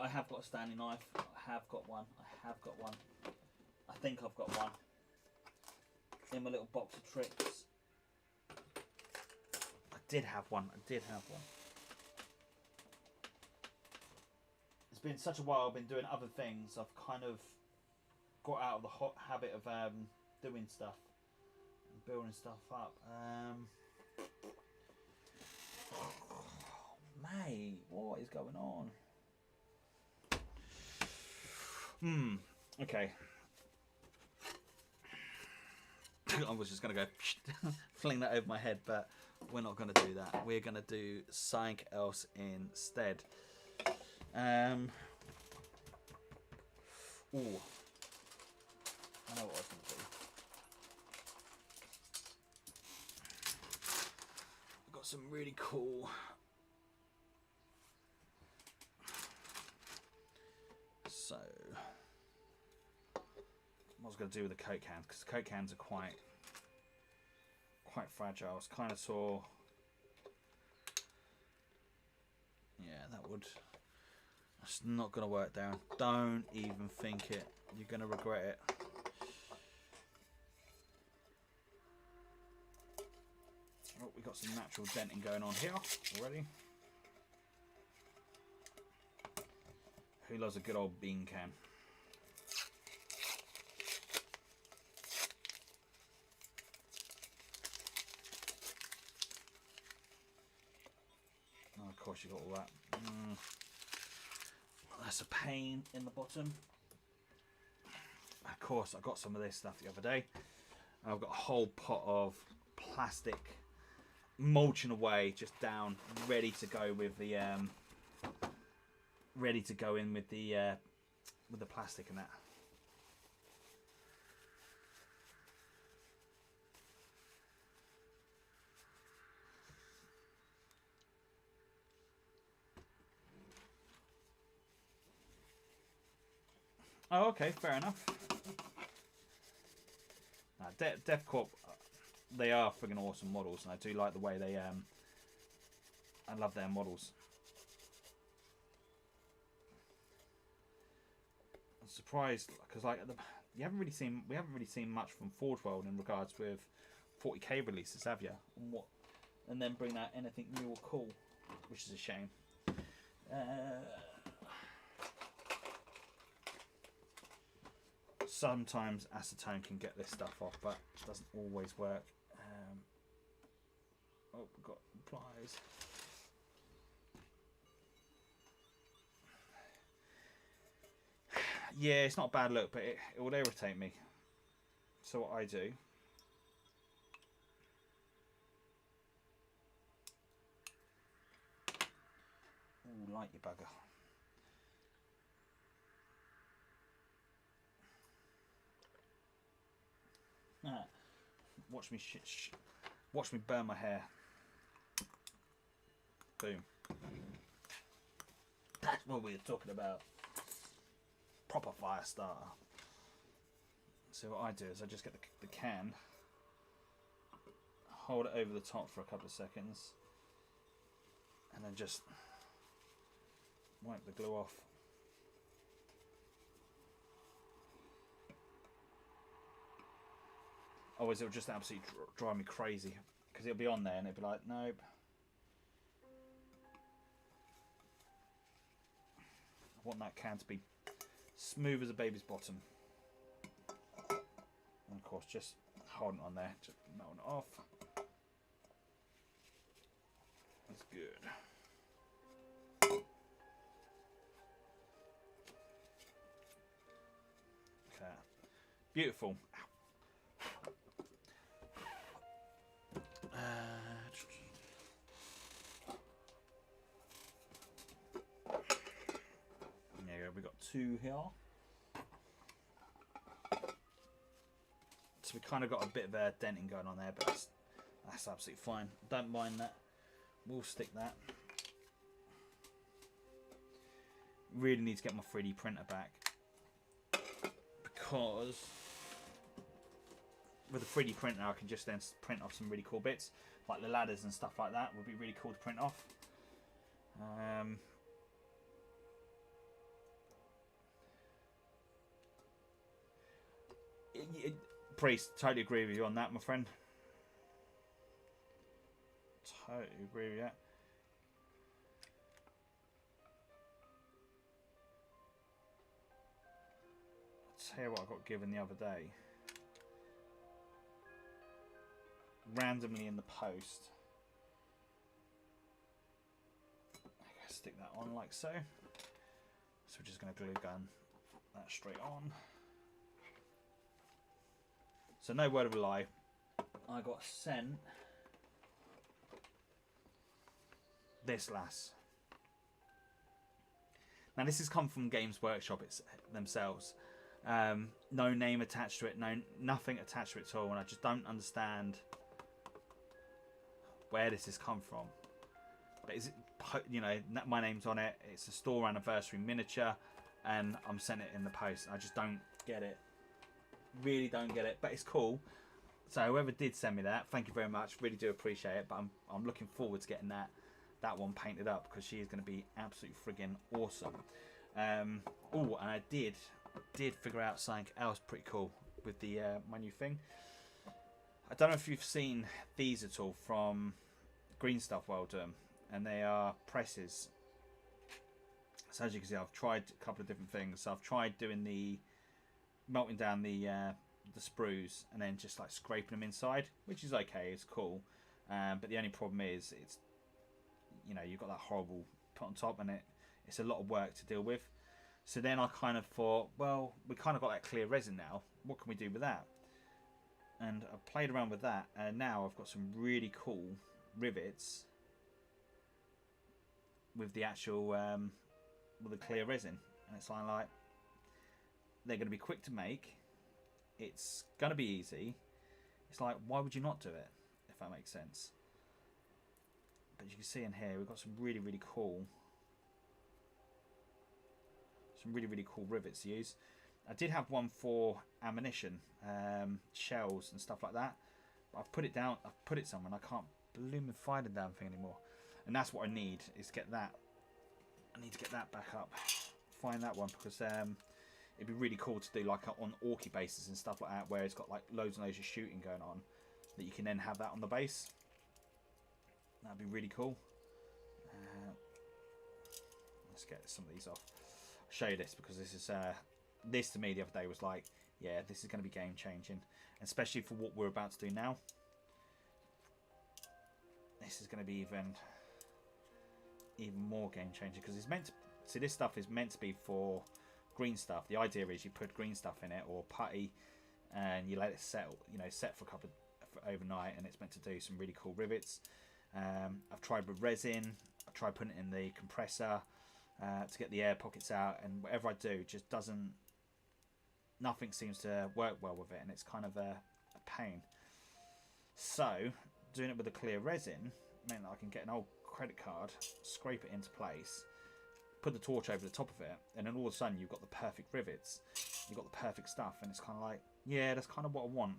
I have got a Stanley knife. I have got one. I think I've got one in my little box of tricks. I did have one. It's been such a while. I've been doing other things. I've kind of got out of the hot habit of doing stuff and building stuff up. Mate, what is going on? Okay. I was just going to go fling that over my head, but we're not going to do that. We're going to do something else instead. Ooh. I know what I was going to do. I've got some really cool... So, what I was going to do with the Coke cans, because the Coke cans are quite fragile. I was kind of saw, yeah, that would. That's not going to work down. Don't even think it. You're going to regret it. Oh, we got some natural denting going on here already. Who loves a good old bean can? Oh, of course you got all that. That's a pain in the bottom. Of course, I got some of this stuff the other day. I've got a whole pot of plastic mulching away, just down, ready to go with the ready to go in with the plastic and that. Oh, okay, fair enough. Death Corp, they are friggin' awesome models, and I do like the way they I love their models. I'm surprised because like we haven't really seen much from Forge World in regards with 40k releases, have you? And then bring out anything new or cool, which is a shame. Sometimes acetone can get this stuff off, but it doesn't always work. Oh, we've got pliers. Yeah, it's not a bad look, but it would irritate me. So what I do... Ooh, light you bugger. Ah, watch me watch me burn my hair. Boom. That's what we were talking about. Proper fire starter. So what I do is I just get the can, hold it over the top for a couple of seconds, and then just wipe the glue off. Otherwise it'll just absolutely drive me crazy, because it'll be on there and it'll be like, nope. I want that can to be smooth as a baby's bottom. And of course just holding it on there, just melting it off. That's good. Okay. Beautiful. There you go, we've got two here. So we kind of got a bit of a denting going on there, but that's absolutely fine. Don't mind that. We'll stick that. Really need to get my 3D printer back, because with a 3D printer I can just then print off some really cool bits, like the ladders and stuff like that would be really cool to print off. Priest, totally agree with you on that, my friend. Totally agree with that. I'll tell you what I got given the other day. Randomly in the post. I'm going to stick that on like so. So we're just going to glue gun that straight on. So no word of a lie, I got sent this lass. Now this has come from Games Workshop themselves. No name attached to it, nothing attached to it at all, and I just don't understand where this has come from. But is it, you know, my name's on it. It's a store anniversary miniature, and I'm sent it in the post. I just don't get it. Really don't get it, but it's cool. So whoever did send me that, thank you very much. Really do appreciate it. But I'm looking forward to getting that one painted up, because she is going to be absolutely friggin' awesome. Oh, and I did figure out something else pretty cool with the my new thing. I don't know if you've seen these at all from Green Stuff World, and they are presses. So as you can see, I've tried a couple of different things. So I've tried doing the melting down the sprues and then just like scraping them inside, which is okay, it's cool. But the only problem is, it's, you know, you've got that horrible put on top, and it's a lot of work to deal with. So then I kind of thought, well, we kind of got that clear resin now. What can we do with that? And I played around with that, and now I've got some really cool rivets with the actual with the clear resin, and it's like they're going to be quick to make. It's going to be easy. It's like, why would you not do it, if that makes sense? But you can see in here we've got some really cool rivets to use. I did have one for ammunition, shells and stuff like that, but I've put it down, I've put it somewhere, and I can't blooming find the damn thing anymore. And that's what I need, is get that. I need to get that back up, find that one, because it'd be really cool to do like on Orky bases and stuff like that, where it's got like loads and loads of shooting going on, that you can then have that on the base. That'd be really cool. Let's get some of these off. I'll show you this, because this is this to me the other day was like, yeah, this is going to be game changing, especially for what we're about to do now. This is going to be even more game changing, because it's meant to, see, this stuff is meant to be for green stuff. The idea is you put green stuff in it or putty, and you let it set, set for a couple of overnight, and it's meant to do some really cool rivets. I've tried with resin. I've tried putting it in the compressor to get the air pockets out, and whatever I do just doesn't. Nothing seems to work well with it, and it's kind of a pain. So doing it with a clear resin meant that I can get an old credit card, scrape it into place, put the torch over the top of it, and then all of a sudden you've got the perfect rivets, you've got the perfect stuff, and it's kind of like, yeah, that's kind of what I want.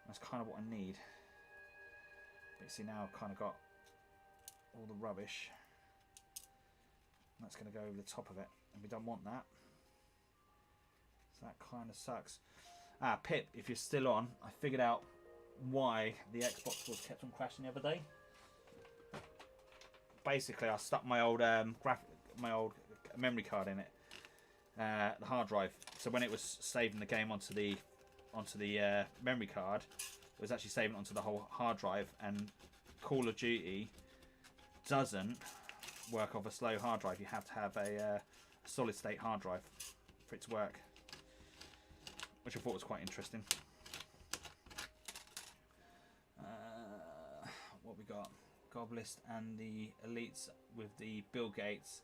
That's kind of what I need. But you see, now I've kind of got all the rubbish. That's going to go over the top of it, and we don't want that. So that kind of sucks. Pip, if you're still on, I figured out why the Xbox was kept on crashing the other day. Basically, I stuck my old memory card in it, the hard drive. So when it was saving the game onto the memory card, it was actually saving it onto the whole hard drive. And Call of Duty doesn't work off a slow hard drive. You have to have a solid state hard drive for it to work, which I thought was quite interesting. What we got? Globalist and the elites with the Bill Gates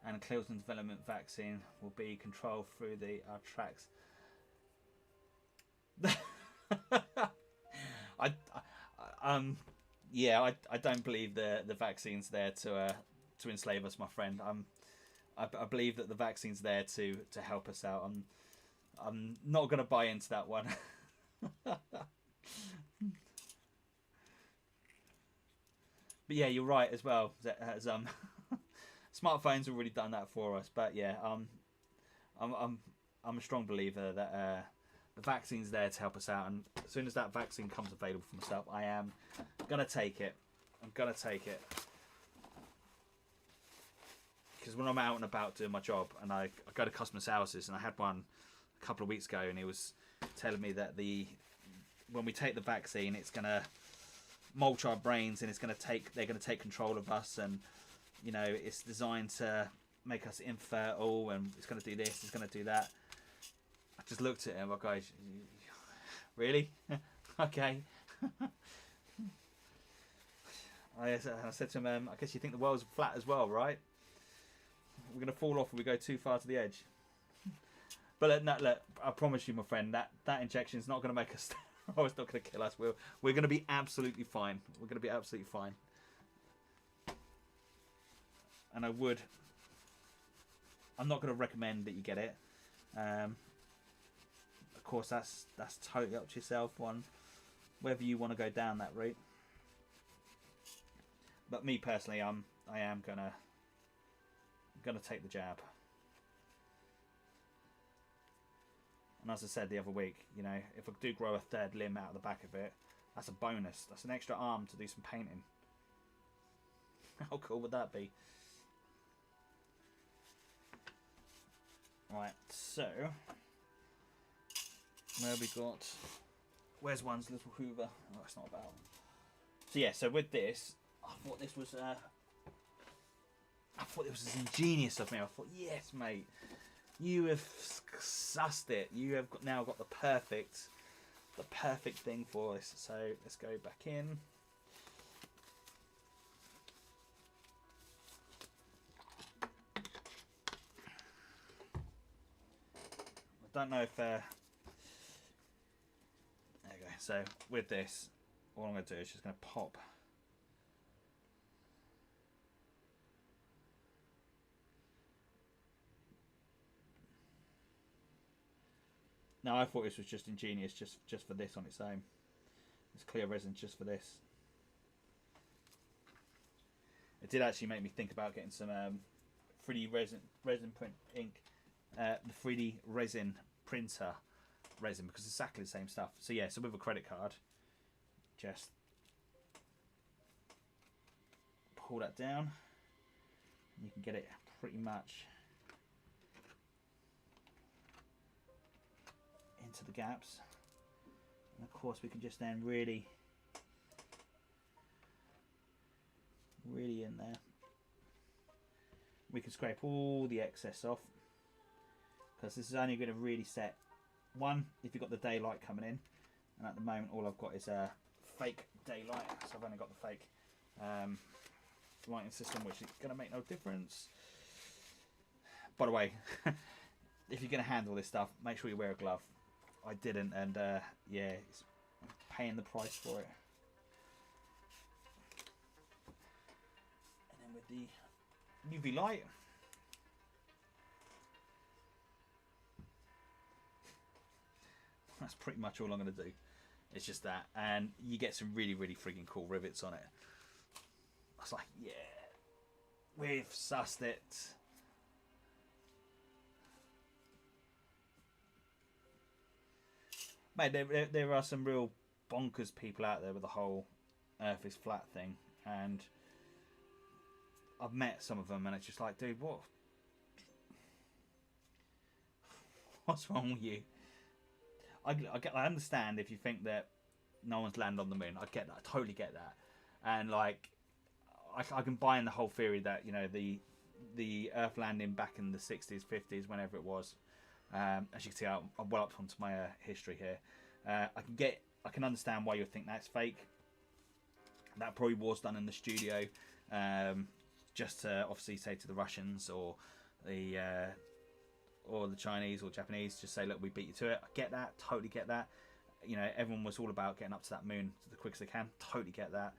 and Clinton development vaccine will be controlled through our tracks. I don't believe the vaccine's there to enslave us, my friend. I believe that the vaccine's there to help us out. I'm not going to buy into that one. But yeah, you're right as well. As smartphones have already done that for us. But yeah, I'm a strong believer that the vaccine's there to help us out. And as soon as that vaccine comes available for myself, I am gonna take it. I'm gonna take it. Because when I'm out and about doing my job, and I go to customers' houses, and I had one a couple of weeks ago, and he was telling me that when we take the vaccine, it's gonna mulch our brains, and they're gonna take control of us, and it's designed to make us infertile, and it's gonna do this, it's gonna do that. I just looked at him, like, really? Okay. I said to him, I guess you think the world's flat as well, right? We're gonna fall off if we go too far to the edge. But look, I promise you, my friend, that injection is not gonna make us. Oh, it's not going to kill us. We're going to be absolutely fine. We're going to be absolutely fine. And I'm not going to recommend that you get it. Of course, that's totally up to yourself on whether you want to go down that route. But me personally, I am gonna take the jab. And as I said the other week, if I do grow a third limb out of the back of it, that's a bonus. That's an extra arm to do some painting. How cool would that be? Right, so where's one's little Hoover? Oh, it's not about. So yeah, so with this, I thought this was ingenious of me. I thought, yes, mate. You have sussed it. You have now got the perfect thing for this. So let's go back in. I don't know if there you go. So with this, all I'm going to do is just going to pop. Now I thought this was just ingenious, just for this on its own. It's clear resin just for this. It did actually make me think about getting some 3D resin print ink, the 3D resin printer resin, because it's exactly the same stuff. So yeah, so with a credit card, just pull that down, and you can get it pretty much into the gaps, and of course we can just then really in there. We can scrape all the excess off, because this is only going to really set one if you've got the daylight coming in, and at the moment all I've got is a fake daylight, so I've only got the fake lighting system, which is going to make no difference. By the way, if you're going to handle this stuff, make sure you wear a glove. I didn't, and yeah, it's paying the price for it. And then with the UV light, that's pretty much all I'm going to do. It's just that, and you get some really freaking cool rivets on it. I was like, yeah, we've sussed it. Mate, there are some real bonkers people out there with the whole Earth is flat thing, and I've met some of them, and it's just like, dude, what's wrong with you? I understand if you think that no one's landed on the moon. I get that. I totally get that. And like, I can buy in the whole theory that, you know, the Earth landing back in the 60s, 50s, whenever it was. As you can see, I'm well up onto my history here. I can understand why you think that's fake. That probably was done in the studio, just to obviously say to the Russians or the Chinese or Japanese, just say, look, we beat you to it. I get that, totally get that. You know, everyone was all about getting up to that moon the quickest they can. Totally get that.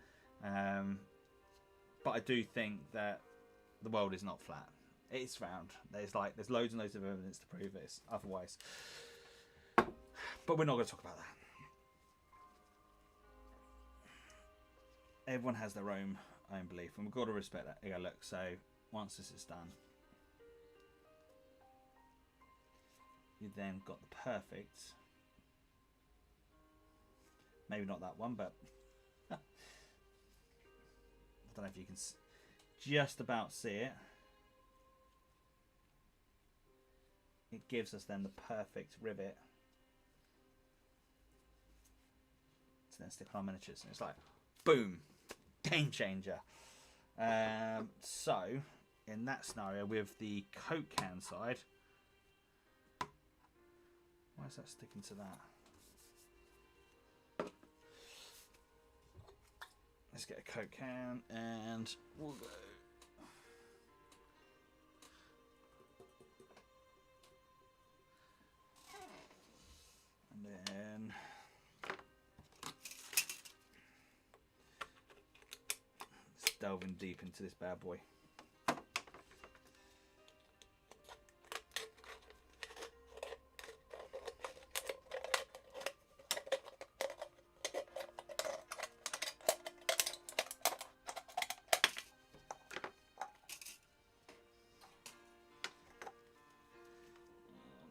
But I do think that the world is not flat. It's round. There's loads and loads of evidence to prove this otherwise. But we're not going to talk about that. Everyone has their own belief, and we've got to respect that. Yeah, look, so once this is done, you then got the perfect, maybe not that one, but I don't know if you can just about see it. It gives us then the perfect rivet to then stick on our miniatures, and it's like, boom, game changer. So in that scenario with the Coke can side, why is that sticking to that? Let's get a Coke can and we'll go. And then let's delve in deep into this bad boy.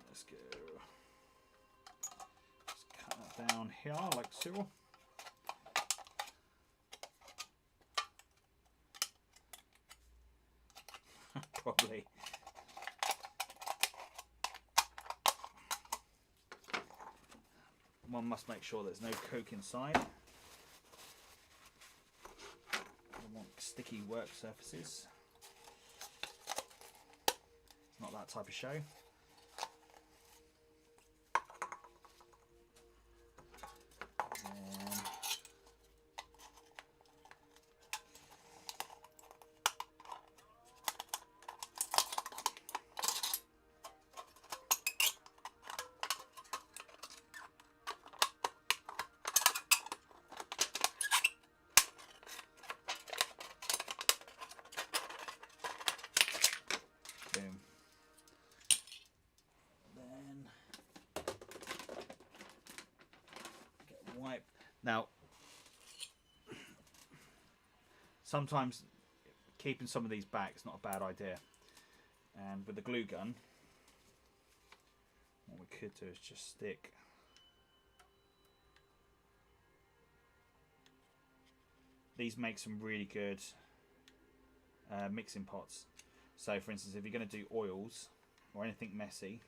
Let's go. Let's cut that down here like so. Probably. One must make sure there's no Coke inside. I want sticky work surfaces. It's not that type of show. Now, sometimes keeping some of these back is not a bad idea. And with the glue gun, what we could do is just stick these. Make some really good mixing pots. So for instance, if you're going to do oils or anything messy,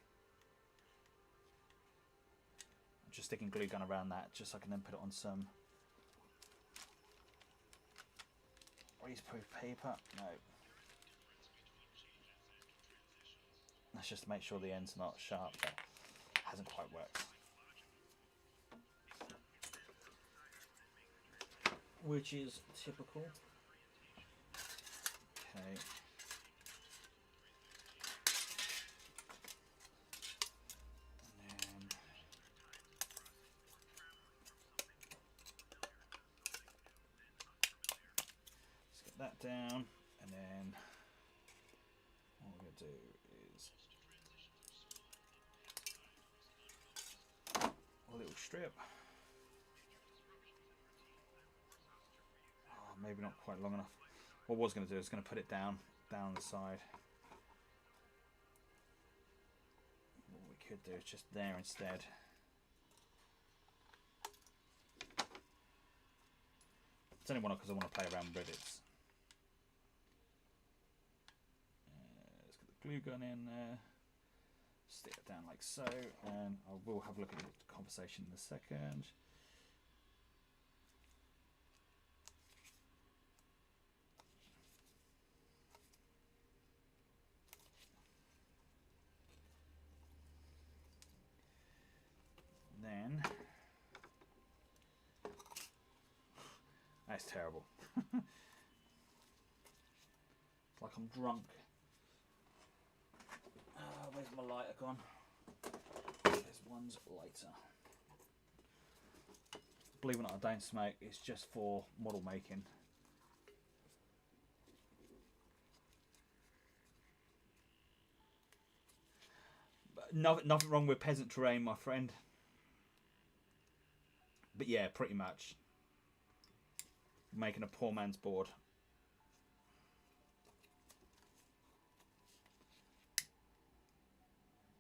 just sticking glue gun around that, just so I can then put it on some greaseproof paper. No. That's just to make sure the end's not sharp, but it hasn't quite worked. Which is typical. Okay. That down, and then what we're going to do is a little strip. Oh, maybe not quite long enough. What I was going to do is going to put it down the side. What we could do is just there instead. It's only one because I want to play around with rivets. Let's get the glue gun in there. Stick it down like so, and I will have a look at the conversation in a second. Then that's terrible. It's like I'm drunk. Where's my lighter gone? There's one's lighter. Believe it or not, I don't smoke. It's just for model making. But nothing wrong with peasant terrain, my friend. But yeah, pretty much. Making a poor man's board.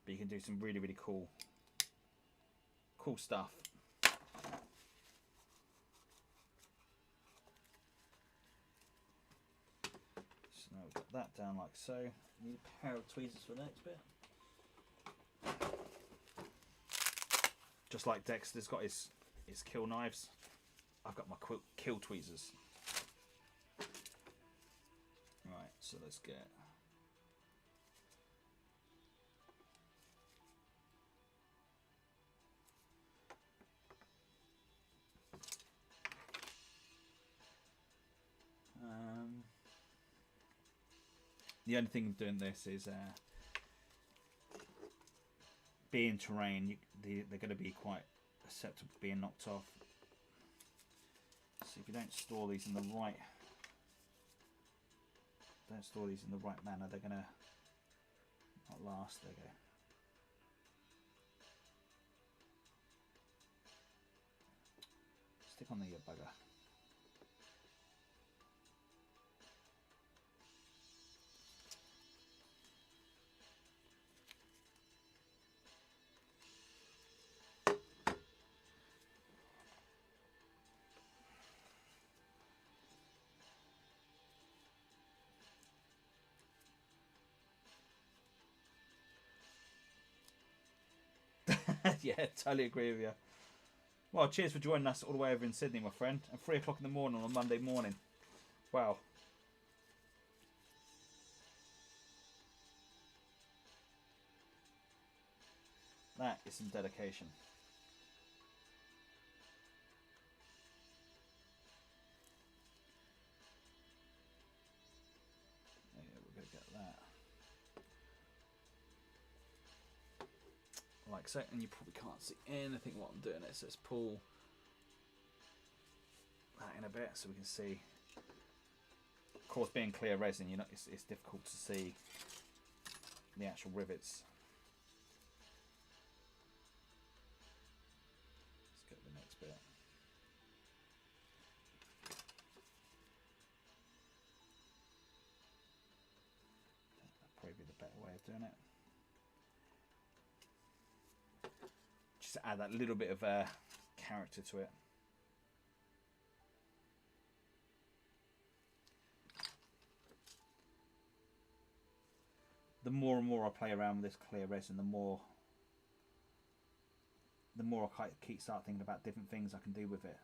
But you can do some really, really cool stuff. So now we've got that down like so. Need a pair of tweezers for the next bit. Just like Dexter's got his kill knives, I've got my kill tweezers. Right, so let's get the only thing of doing this is being terrain, they're going to be quite susceptible to being knocked off. So if you don't store these in the right manner, they're going to not last. There you go. Stick on the bugger. Yeah, totally agree with you. Well, cheers for joining us all the way over in Sydney, my friend. And 3 o'clock in the morning on a Monday morning. Wow. That is some dedication. Yeah, we're going to get that. Like so, and you probably can't see anything what I'm doing. So let's pull that in a bit so we can see. Of course, being clear resin, you know, it's difficult to see the actual rivets. Let's get the next bit. That'll probably be the better way of doing it. Just to add that little bit of character to it. The more and more I play around with this clear resin, the more I start thinking about different things I can do with it.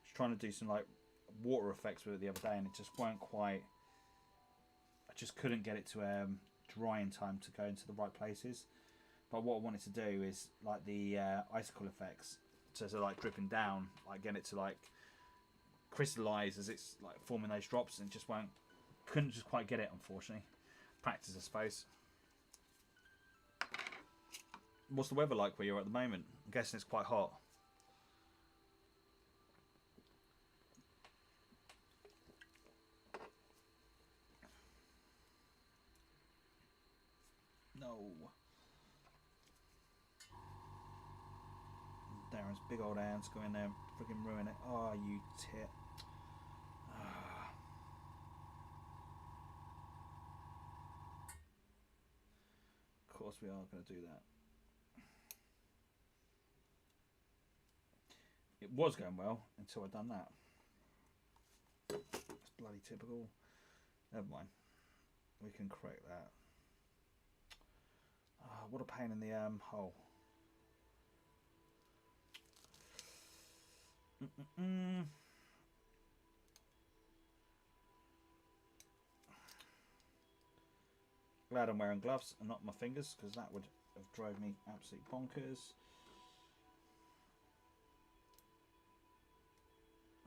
Just trying to do some like water effects with it the other day, and it just weren't quite. I just couldn't get it to dry in time to go into the right places. But what I wanted to do is like the icicle effects, so like dripping down, like get it to like crystallize as it's like forming those drops, and just couldn't just quite get it, unfortunately. Practice, I suppose. What's the weather like where you're at the moment? I'm guessing it's quite hot. No. Darren's big old hands go in there and friggin' ruin it. Oh, you tit. Of course we are going to do that. It was going well until I'd done that. That's bloody typical. Never mind. We can correct that. Oh, what a pain in the hole. Glad I'm wearing gloves and not my fingers, because that would have drove me absolutely bonkers.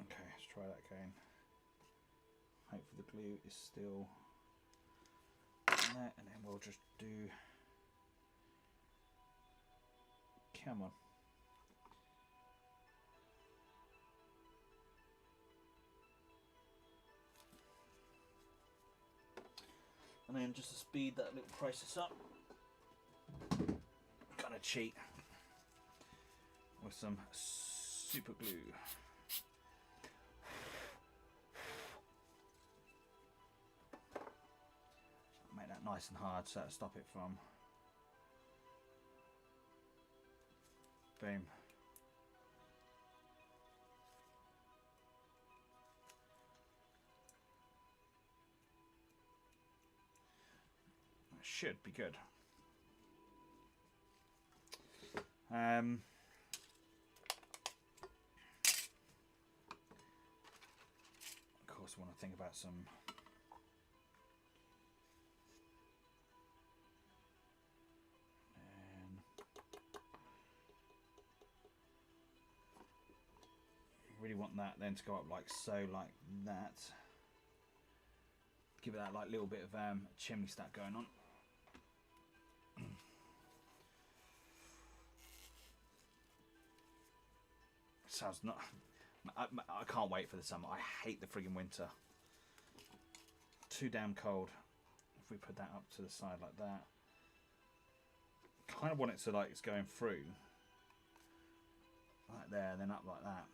Okay, let's try that again. Hopefully the glue is still in there, and then we'll just do. Come on. And then just to speed that little process up, kind of cheat with some super glue. Make that nice and hard so that'll stop it from boom. Should be good. Of course, I want to think about some really want that then to go up like so, like that. Give it that like little bit of chimney stack going on. Sounds not. I can't wait for the summer. I hate the friggin' winter. Too damn cold. If we put that up to the side like that, kind of want it to like it's going through, like there, and then up like that.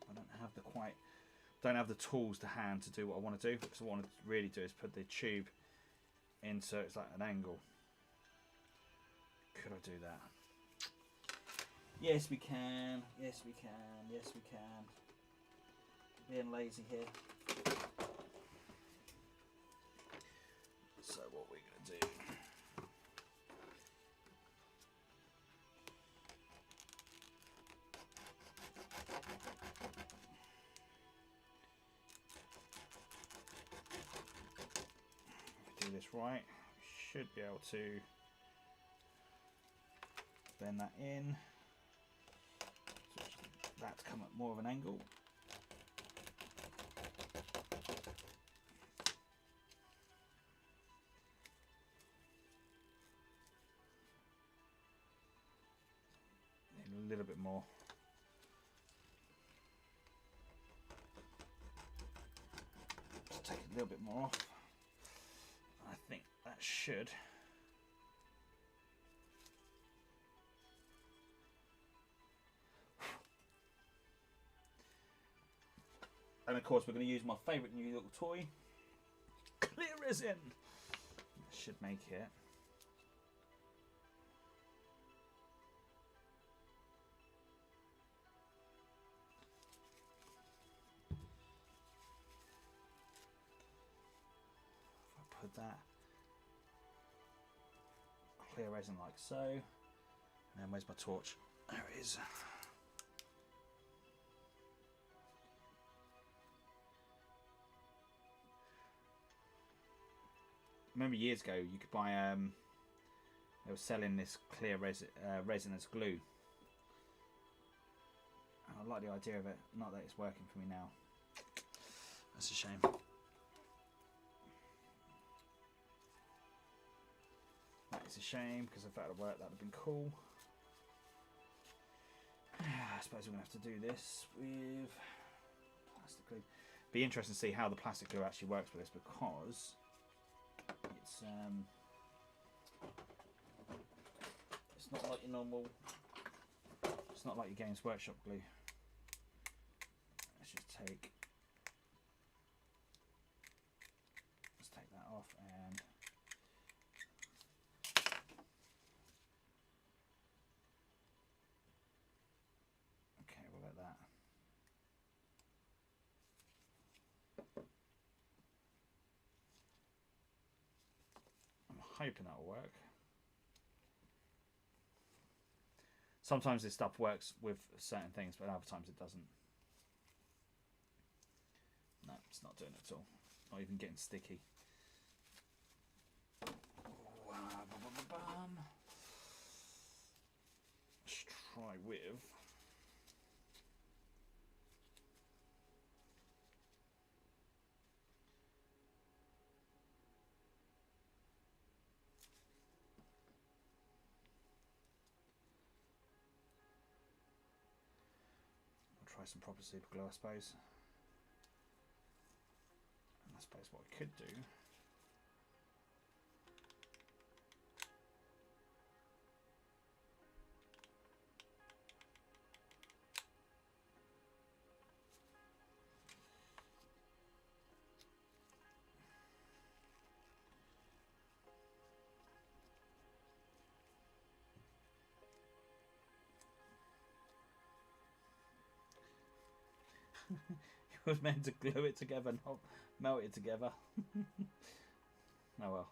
I don't have the tools to hand to do what I want to do. Because what I want to really do is put the tube in so it's like an angle. Could I do that? Yes, we can. Yes, we can. Yes, we can. Being lazy here. So what we're going to do. If we do this right, we should be able to bend that in. That to come at more of an angle. Need a little bit more. Just take a little bit more off. I think that should. And of course we're going to use my favourite new little toy, clear resin. That should make it. If I put that clear resin like so, and then where's my torch? There it is. remember years ago you could buy they were selling this clear resin as glue. And I like the idea of it. Not that it's working for me now. That's a shame. That is a shame because if that had worked, that would have been cool. I suppose we're going to have to do this with plastic glue. Be interesting to see how the plastic glue actually works with this, because it's not like your normal. It's not like your Games Workshop glue. Let's just take that off and okay, we'll let that. I'm hoping that'll work. Sometimes this stuff works with certain things, but other times it doesn't. No, it's not doing it at all. Not even getting sticky. Let's try with. Try some proper super glue, I suppose. And I suppose what I could do it was meant to glue it together, not melt it together. Oh well.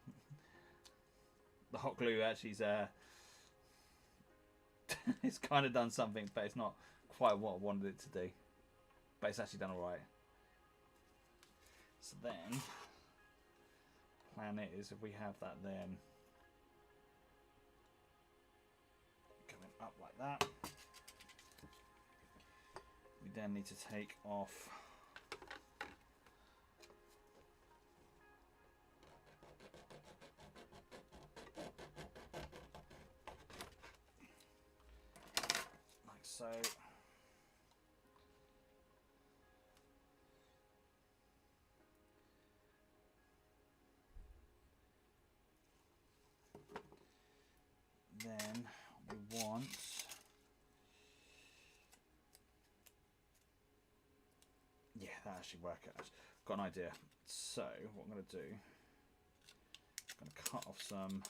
The hot glue actually is it's kind of done something, but it's not quite what I wanted it to do. But it's actually done alright. So then, plan is if we have that then going up like that. We then need to take off like so. Then we want that actually work out. Got an idea. So what I'm going to do, I'm going to cut off some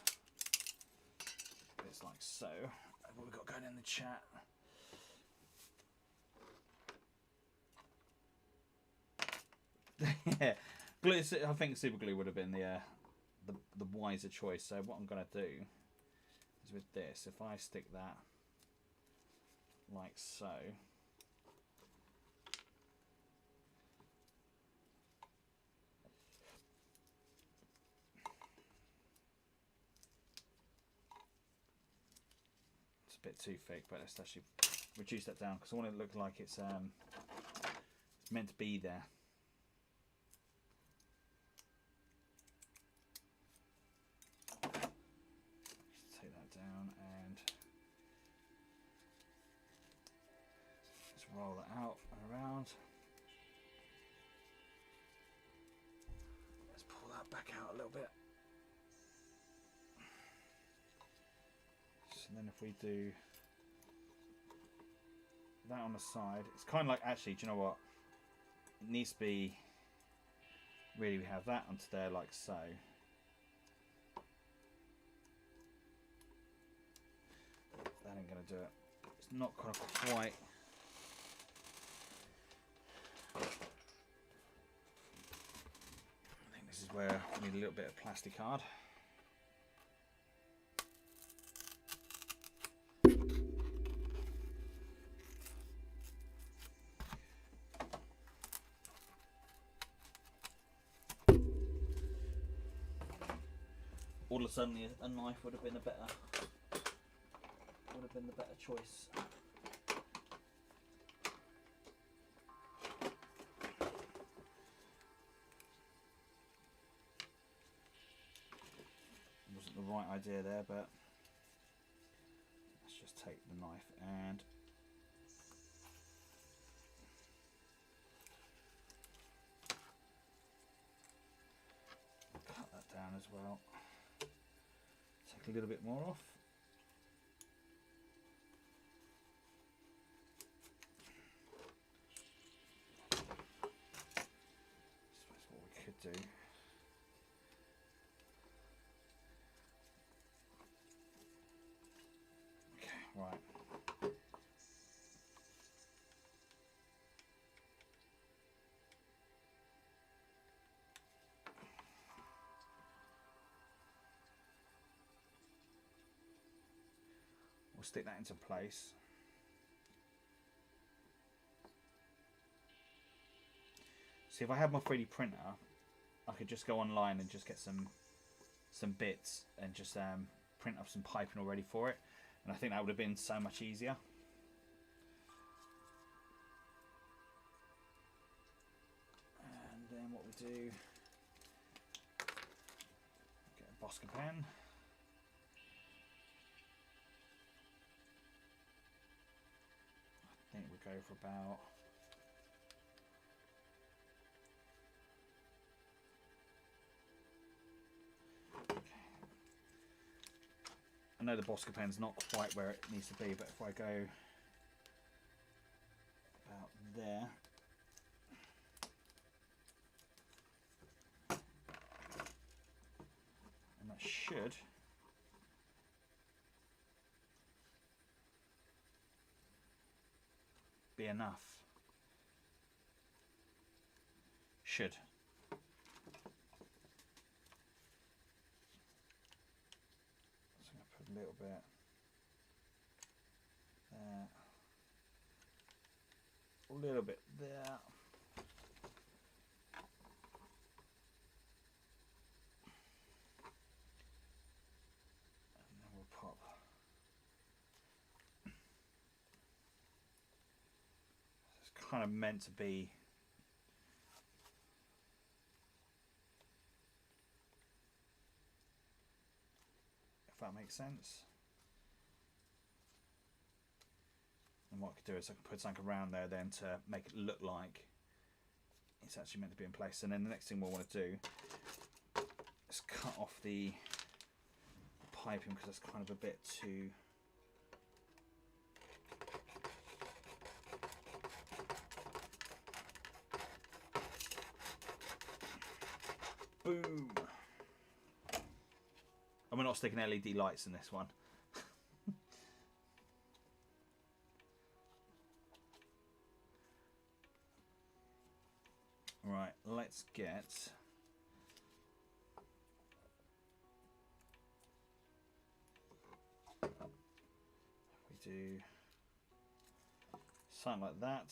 bits like so. What we've got going in the chat. Yeah, glue. I think super glue would have been the wiser choice. So what I'm going to do is with this, if I stick that like so. Bit too thick, but let's actually reduce that down because I want it to look like it's meant to be there. Just take that down and just roll that out and around. Let's pull that back out a little bit. And then if we do that on the side, it's kind of like, actually, do you know what? It needs to be, really we have that onto there like so. That ain't going to do it. It's not kind of quite. I think this is where we need a little bit of plastic card. all of a sudden a knife would have been the better choice. Wasn't the right idea there, but let's just take the knife and cut that down as well. Take a little bit more off. That's what we could do. Right. We'll stick that into place. See, if I had my 3D printer, I could just go online and just get some bits and just print up some piping already for it. And I think that would have been so much easier. And then what we do, get a Bosca pen. I think we'll go for about I know the Bosca pen's not quite where it needs to be, but if I go about there, and that should be enough. Should. A little bit there, a little bit there, and then we'll pop it's kind of meant to be that makes sense. And what I could do is I could put something around there then to make it look like it's actually meant to be in place. And then the next thing we'll want to do is cut off the piping, because that's kind of a bit too boom. And we're not sticking LED lights in this one. Right, let's get we do something like that,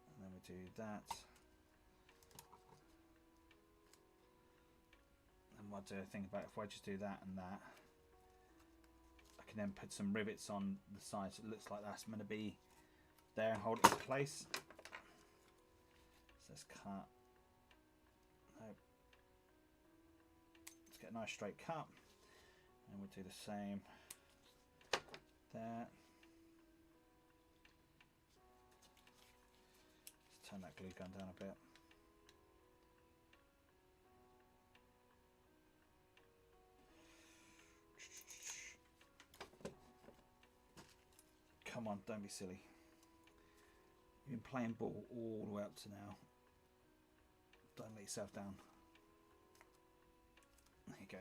and then we do that. What do I think about if I just do that and that, I can then put some rivets on the side so it looks like that's going to be there and hold it in place. So let's cut, nope, let's get a nice straight cut, and we'll do the same there. Let's turn that glue gun down a bit. Come on, don't be silly. You've been playing ball all the way up to now. Don't let yourself down. There you go.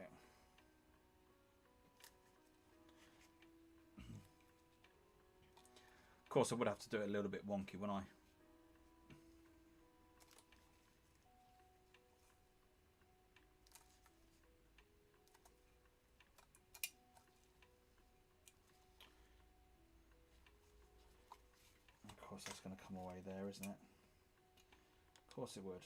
Of course, I would have to do it a little bit wonky, wouldn't I? That's going to come away there, isn't it? Of course it would.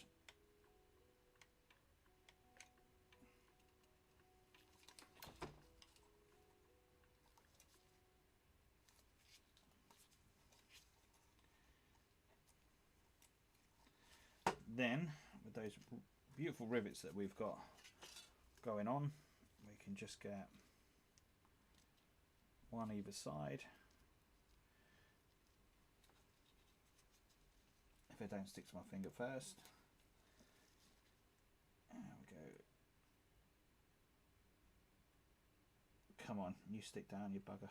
then with those beautiful rivets that we've got going on, we can just get one either side. If they don't stick to my finger first. There we go. Come on, you stick down, you bugger.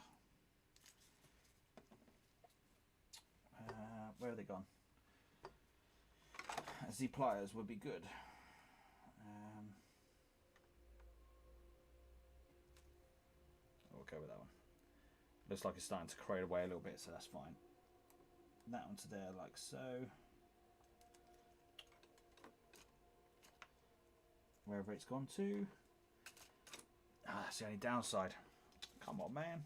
Where are they gone? Z pliers would be good. We'll go with that one. Looks like it's starting to corrode away a little bit, so that's fine. That one to there, like so. Wherever it's gone to. Ah, that's the only downside. Come on, man.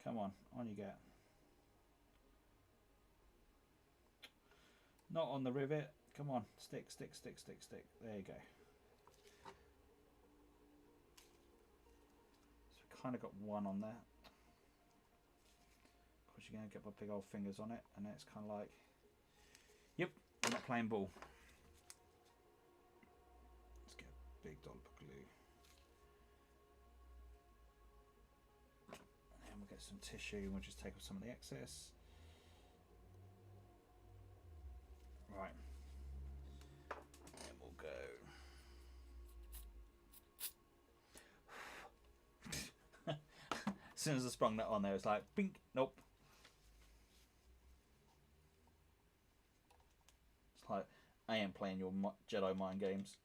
Come on you get. Not on the rivet. Come on, stick, stick, stick, stick, stick. There you go. So we kind of got one on there. Of course, you're going to get my big old fingers on it, and then it's kind of like, yep, I'm not playing ball. Let's get a big dollop of glue. And then we'll get some tissue, and we'll just take off some of the excess. Right. And we'll go. As soon as I sprung that on there, it's like, bink, nope. It's like, I ain't playing your Jedi mind games.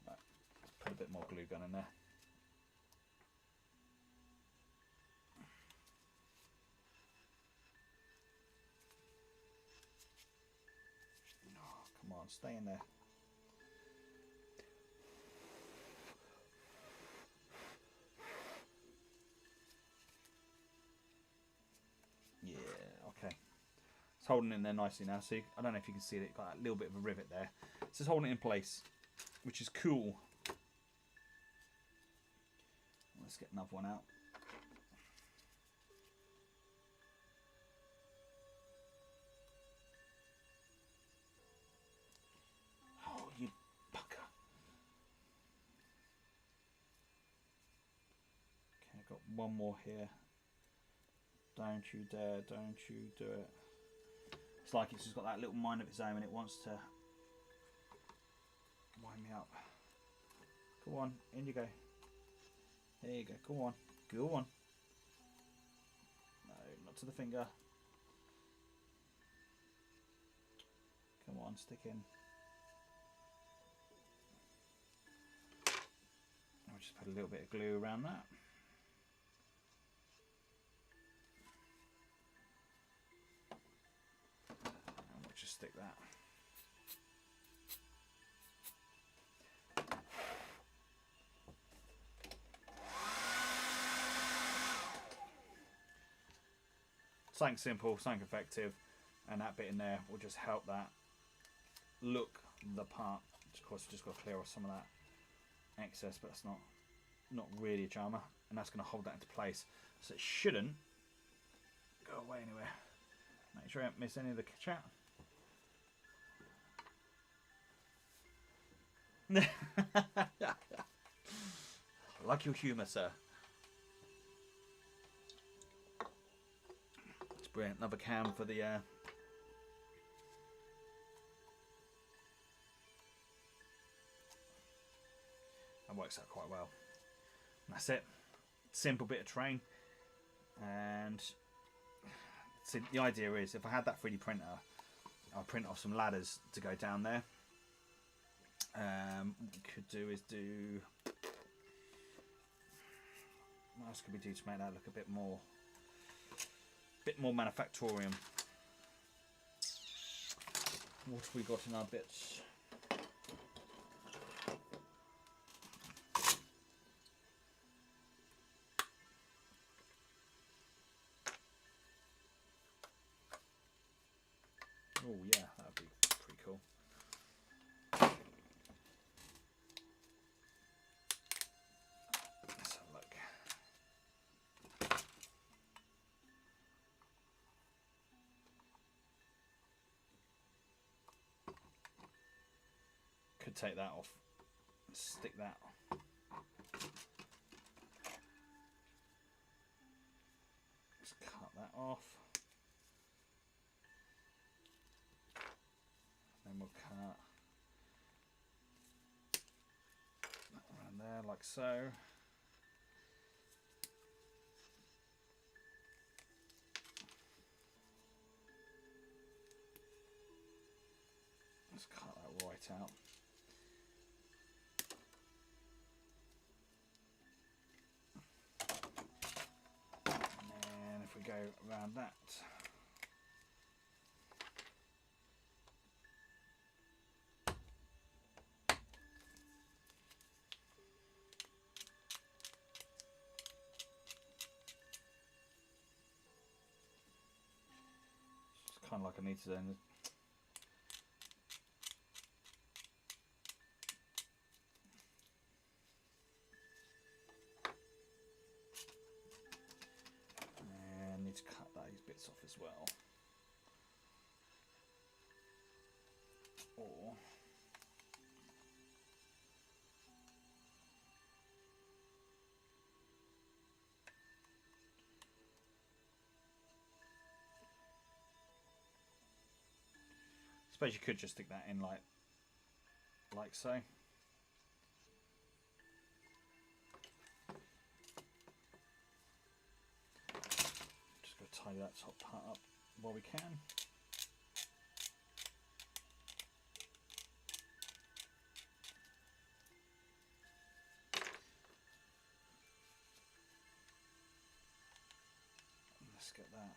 Right, let's put a bit more glue gun in there. Oh, come on, stay in there. Yeah, okay. It's holding in there nicely now. So I don't know if you can see it. It's got a little bit of a rivet there. It's just holding it in place, which is cool. Let's get another one out. Oh, you bugger. Okay, I've got one more here. Don't you dare, don't you do it. It's like it's just got that little mind of its own and it wants to wind me up. Go on, in you go. There you go, go on, go on. No, not to the finger. Come on, stick in. I'll just put a little bit of glue around that. Just stick that. Something simple, something effective, and that bit in there will just help that look the part. Of course, we've just got to clear off some of that excess, but that's not really a charmer, and that's going to hold that into place, so it shouldn't go away anywhere. Make sure I don't miss any of the chat. I like your humour, sir. It's brilliant. Another cam for the that works out quite well. And that's it. Simple bit of terrain. And so the idea is, if I had that 3D printer, I'll print off some ladders to go down there. What we could do is do. What else could we do to make that look a bit more manufactorium? What have we got in our bits? Oh yeah, that would be pretty cool. Let's have a look. Could take that off. Stick that. Let's cut that off. Then we'll cut that around there like so. Let's cut that right out. And if we go around that. It's kind of like I need to then. To cut those bits off as well, or I suppose you could just stick that in like so. Tidy that top part up while we can. Let's get that.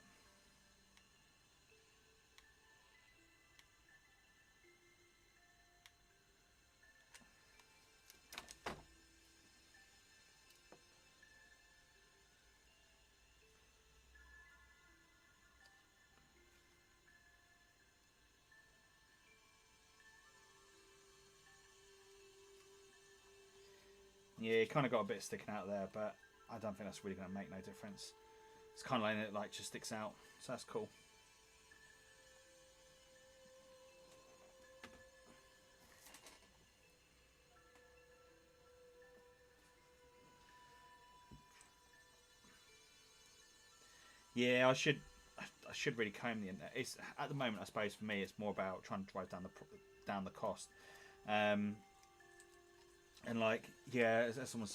Yeah, you kind of got a bit sticking out there, but I don't think that's really going to make no difference. It's kind of like it just sticks out, so that's cool. Yeah, I should really comb the internet. It's at the moment, I suppose for me, it's more about trying to drive down the cost. And like, yeah, as someone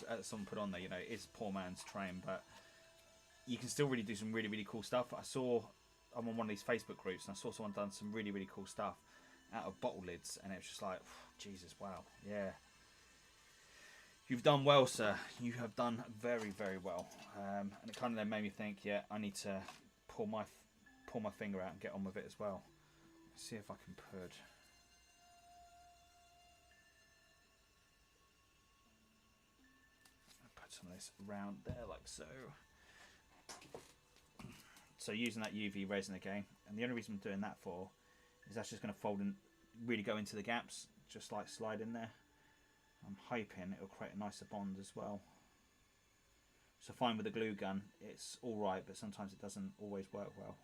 put on there, you know, it's poor man's train, but you can still really do some really cool stuff. I'm on one of these Facebook groups, and I saw someone done some really cool stuff out of bottle lids, and it was just like, Jesus, wow, yeah. You've done well, sir. You have done very well. And it kind of then made me think, yeah, I need to pull my finger out and get on with it as well. Let's see if I can put some of this around there like so. So using that UV resin again, and the only reason I'm doing that for is that's just going to fold and really go into the gaps, just like slide in there. I'm hoping it'll create a nicer bond as well. So fine with the glue gun, it's alright, but sometimes it doesn't always work well.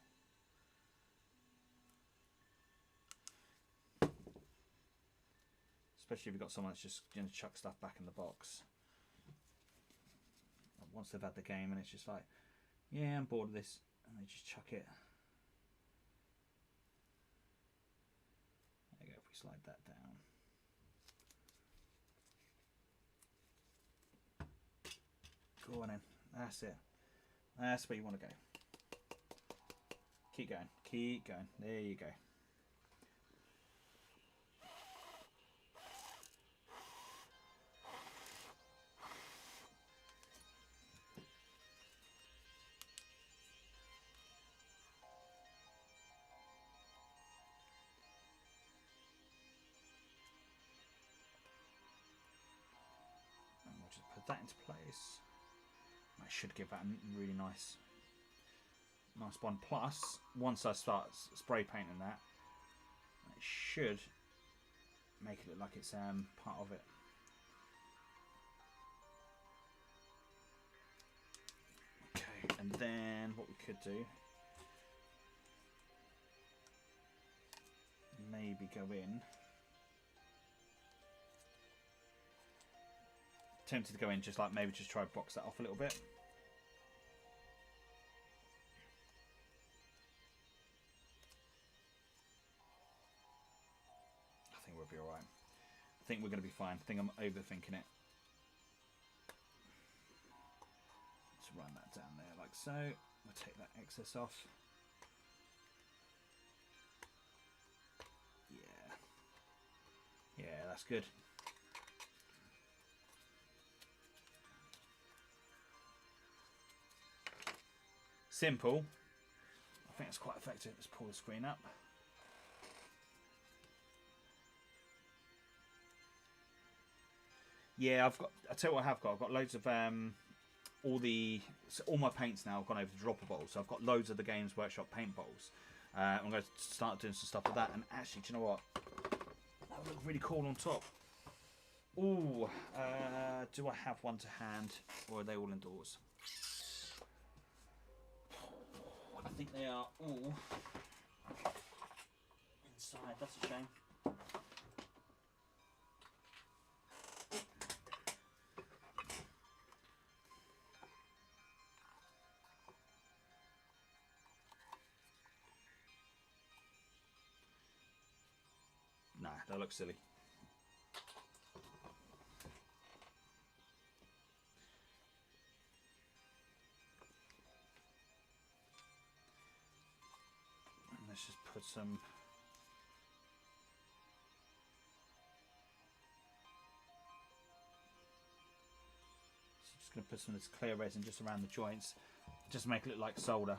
Especially if you've got someone that's just going to chuck stuff back in the box. Once they've had the game and it's just like, yeah, I'm bored of this, and they just chuck it. There you go, if we slide that down. Go on in, that's it. That's where you want to go. Keep going, there you go. That into place. I should give that a really nice bond. Plus, once I start spray painting that, It should make it look like it's part of it. Okay, and then what we could do, maybe go in. Tempted to go in, just like maybe just try to box that off a little bit. I think we'll be alright. I think we're going to be fine. I think I'm overthinking it. Let's run that down there like so. We'll take that excess off. Yeah. Yeah, that's good. Simple. I think it's quite effective. Let's pull the screen up. Yeah, I tell you what I've got loads of all my paints now have gone over to dropper bottles. So I've got loads of the Games Workshop paint bottles. I'm going to start doing some stuff with that. And actually, do you know what? That would look really cool on top. Ooh, do I have one to hand, or are they all indoors? I think they are all inside. That's a shame. Nah, that looks silly. And let's just put some. Just going to put some of this clear resin just around the joints, just to make it look like solder.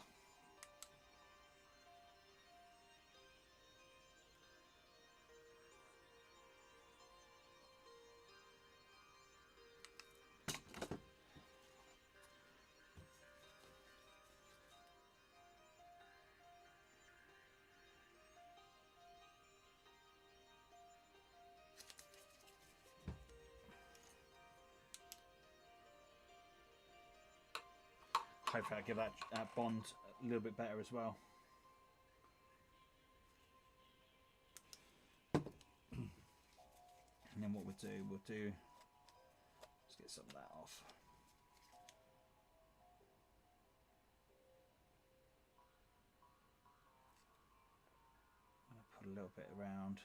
Hopefully I'll give that bond a little bit better as well. And then what we'll do, let's get some of that off. I'll put a little bit around.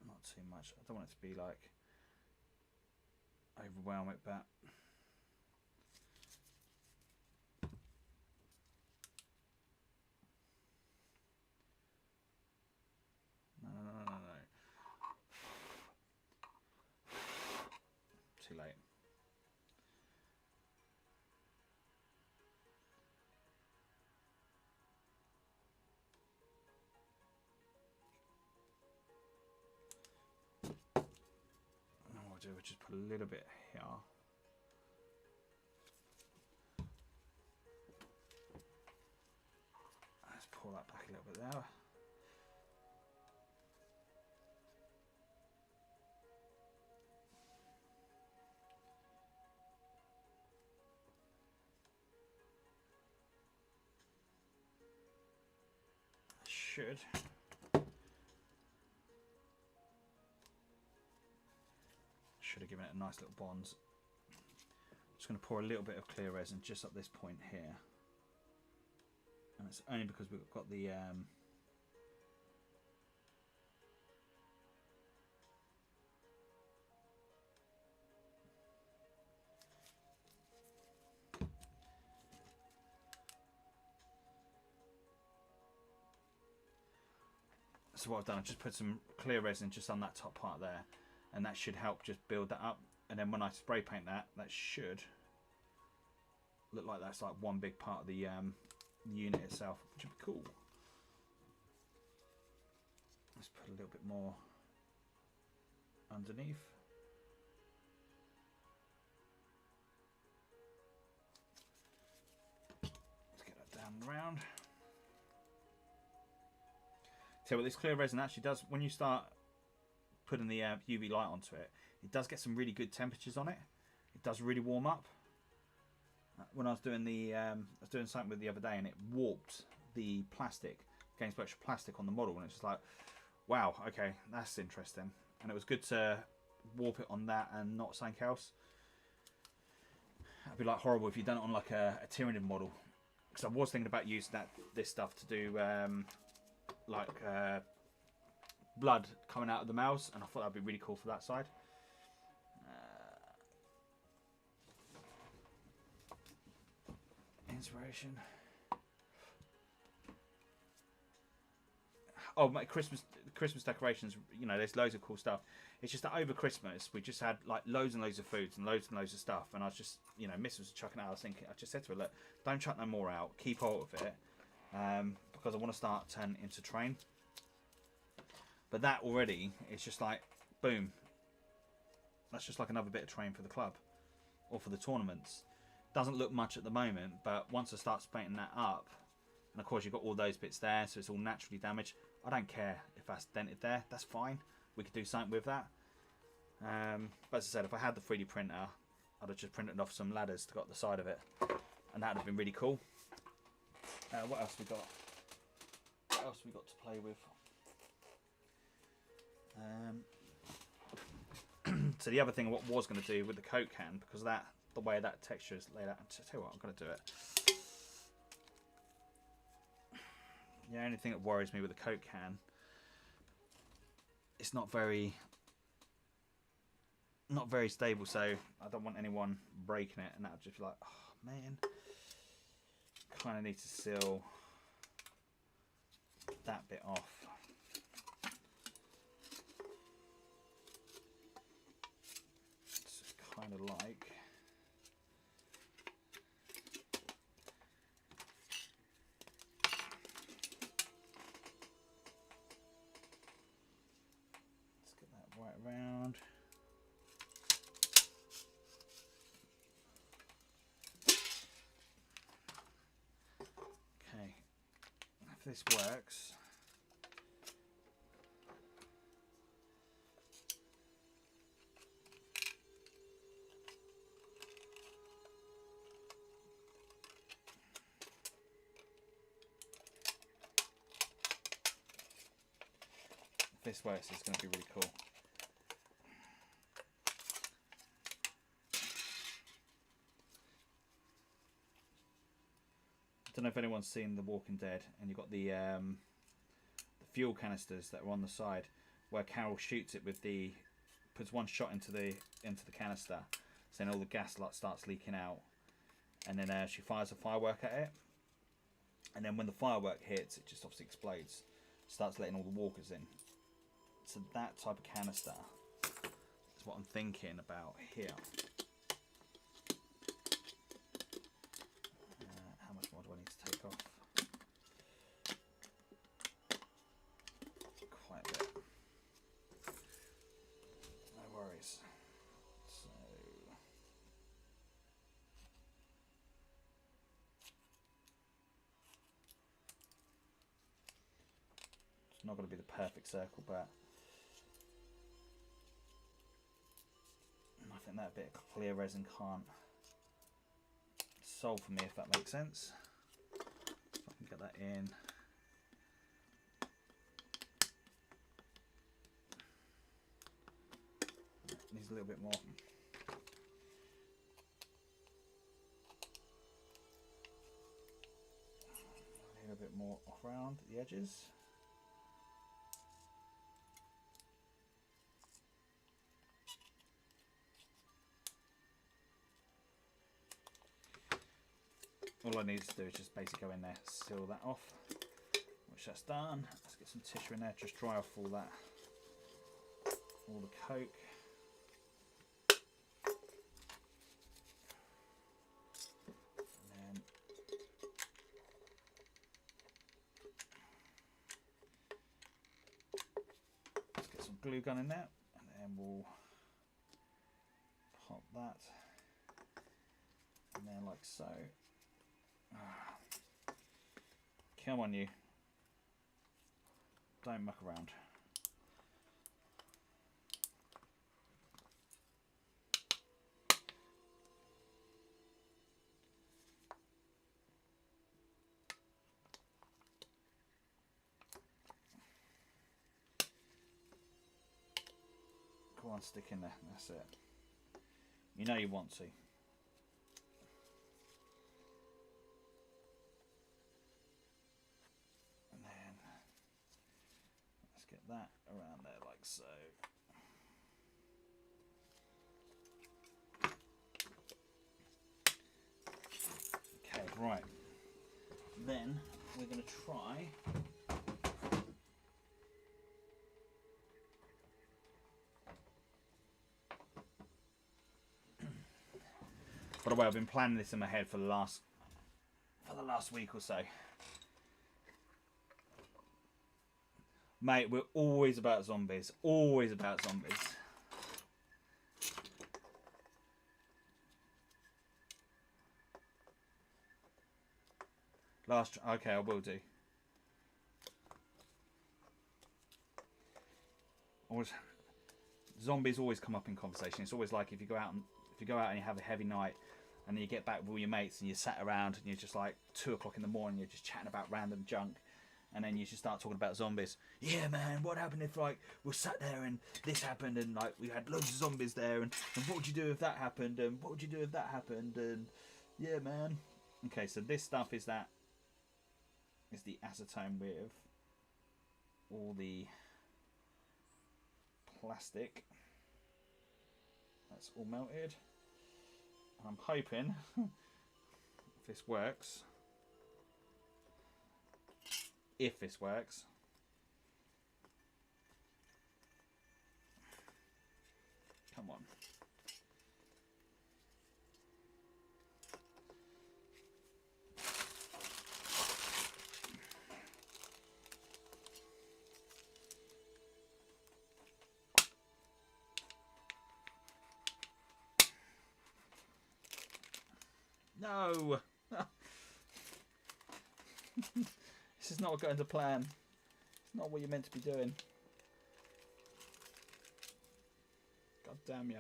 Not too much. I don't want it to be like overwhelm it, but no. Too late. And what we'll just put a little bit here. Let's pull that back a little bit there. Should have given it a nice little bond. Just going to pour a little bit of clear resin just at this point here, and it's only because we've got the so what I've done, I've just put some clear resin just on that top part there, and that should help just build that up. And then when I spray paint that, that should look like that's like one big part of the unit itself, which would be cool. Let's put a little bit more underneath. So what this clear resin actually does, when you start putting the UV light onto it, it does get some really good temperatures on it. It does really warm up. When I was doing something with the other day, and it warped the plastic, against extra plastic on the model, and it's just like, wow, okay, that's interesting. And it was good to warp it on that and not something else. It'd be like horrible if you'd done it on like a Tyranid model, because I was thinking about using this stuff to do blood coming out of the mouths, and I thought that'd be really cool for that side. Inspiration. Oh, my Christmas decorations, you know, there's loads of cool stuff. It's just that over Christmas we just had like loads and loads of foods and loads of stuff, and I was just, you know, Miss was chucking out. I was thinking, I just said to her, look, don't chuck no more out, keep hold of it, because I want to start turning into train. But that already, it's just like, boom, that's just like another bit of train for the club or for the tournaments. Doesn't look much at the moment, but once I start painting that up, and of course you've got all those bits there, so it's all naturally damaged. I don't care if that's dented there, that's fine. We could do something with that. But as I said, if I had the 3D printer, I'd have just printed off some ladders to go up the side of it, and that would have been really cool. What else we got? What else we got to play with? So the other thing what I was going to do with the Coke can, because that the way that texture is laid out, I'll tell you what, I'm going to do it. The only thing that worries me with the Coke can, it's not very stable, so I don't want anyone breaking it, and that would just be like, oh man, kind of need to seal that bit off. It's kind of like, right around. Okay, if this works, it's going to be really cool. I don't know if anyone's seen The Walking Dead, and you've got the fuel canisters that are on the side, where Carol shoots it with puts one shot into the canister, so then all the gas starts leaking out, and then she fires a firework at it, and then when the firework hits, it just obviously explodes, starts letting all the walkers in. So that type of canister is what I'm thinking about here. How much more do I need to take off? Quite a bit. No worries. So it's not going to be the perfect circle, but I think that bit of clear resin can't solve for me, if that makes sense. If I can get that in. Needs a little bit more. A little bit more around the edges. All I need to do is just basically go in there, seal that off, which that's done. Let's get some tissue in there, just dry off all the Coke. And then let's get some glue gun in there, and then we'll pop that, and then like so. Come on, you. Don't muck around. Go on, stick in there. That's it. You know you want to. And then let's get that around there like so. Okay, right. Then we're going to try by the way, I've been planning this in my head for the last week or so. Mate, we're always about zombies. Always about zombies. Okay, I will do. Zombies always come up in conversation. It's always like if you go out and you have a heavy night, and then you get back with all your mates and you sat around and you're just like 2 o'clock in the morning, you're just chatting about random junk, and then you just start talking about zombies. Yeah, man, what happened if like we sat there and this happened and like we had loads of zombies there, and what would you do if that happened, and what would you do if that happened, and yeah, man. Okay, so this stuff is the acetone with all the plastic. That's all melted. I'm hoping if this works, come on. No! This is not going to plan. It's not what you're meant to be doing. God damn you.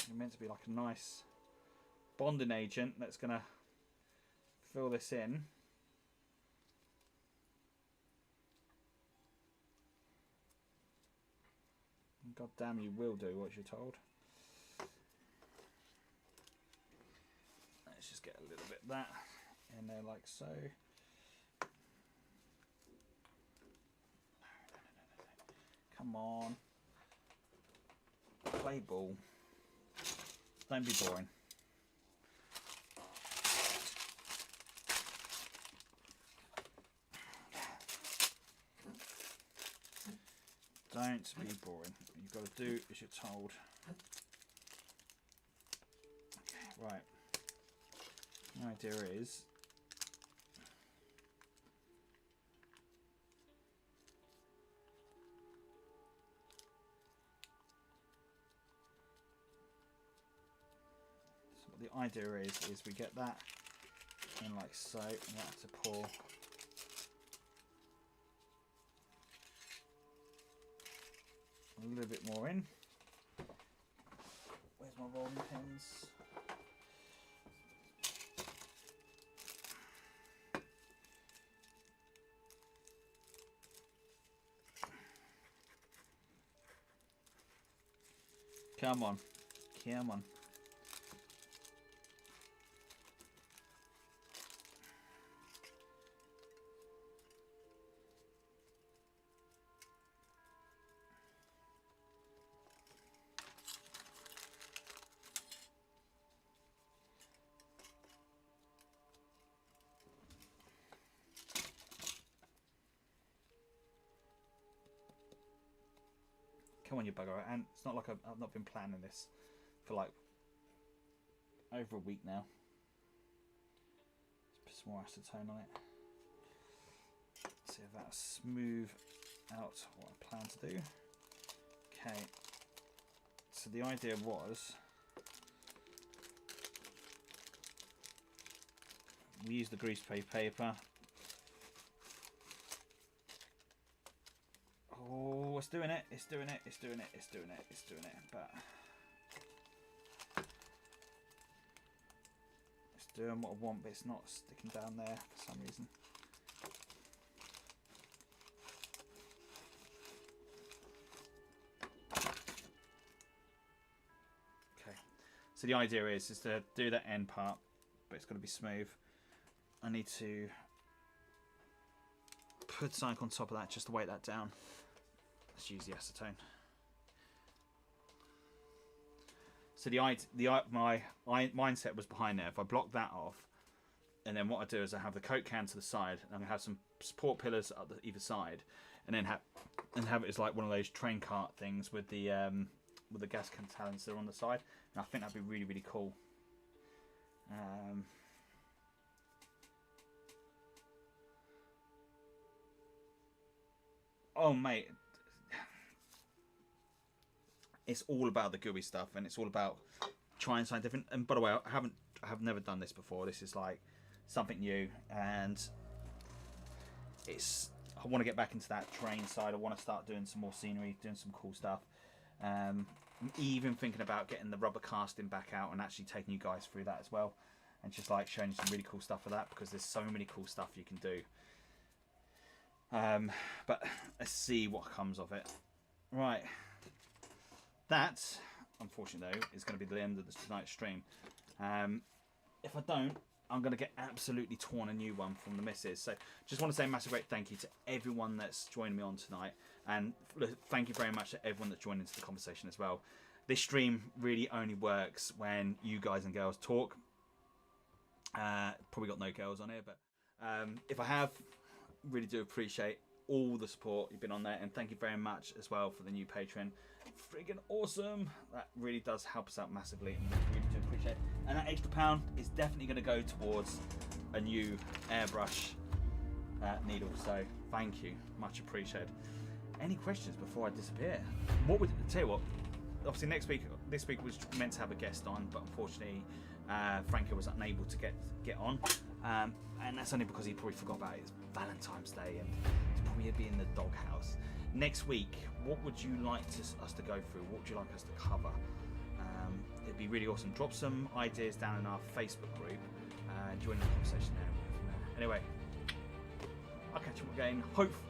You're meant to be like a nice bonding agent that's going to fill this in. God damn, you will do what you're told. Let's just get a little bit of that in there like so. Come on. Play ball. Don't be boring. Don't be boring. You've got to do as you're told. Okay, right. The idea is we get that in like so, and you have to pour a little bit more in. Where's my rolling pins? Come on, come on. Come on, you bugger. And it's not like I've not been planning this for like over a week now. Let's put some more acetone on it. See if that'll smooth out what I plan to do. Okay. So the idea was we use the greaseproof paper. Oh, it's doing it, it's doing it, it's doing it, it's doing it, it's doing it, but it's doing what I want, but it's not sticking down there for some reason. Okay, so the idea is to do that end part, but it's got to be smooth. I need to put something on top of that just to weight that down. Let's use the acetone. So my mindset was behind there. If I block that off, and then what I do is I have the Coke can to the side, and I'm gonna have some support pillars up either side, and then have it as like one of those train cart things with the gas canister on the side. And I think that'd be really, really cool. Oh mate, it's all about the gooey stuff, and it's all about trying something different. And by the way, I have never done this before. This is like something new, and I want to get back into that terrain side. I want to start doing some more scenery, doing some cool stuff. I'm even thinking about getting the rubber casting back out and actually taking you guys through that as well, and just like showing you some really cool stuff for that, because there's so many cool stuff you can do. But let's see what comes of it. Right, that unfortunately though is going to be the end of tonight's stream. If I don't, I'm going to get absolutely torn a new one from the missus. So just want to say a massive great thank you to everyone that's joined me on tonight, and thank you very much to everyone that joined into the conversation as well. This stream really only works when you guys and girls talk. Probably got no girls on here, but if I have, really do appreciate all the support you've been on there, and thank you very much as well for the new patron. Friggin' awesome. That really does help us out massively, and we really do appreciate it. And that extra £1 is definitely going to go towards a new airbrush needle, so thank you, much appreciated. Any questions before I disappear? Tell you what, obviously this week was meant to have a guest on, but unfortunately Franco was unable to get on, and that's only because he probably forgot about it. It's Valentine's Day and he's probably be in the doghouse. Next week, what would you like us to go through? What would you like us to cover? It'd be really awesome. Drop some ideas down in our Facebook group. Join the conversation there. Anyway, I'll catch you again.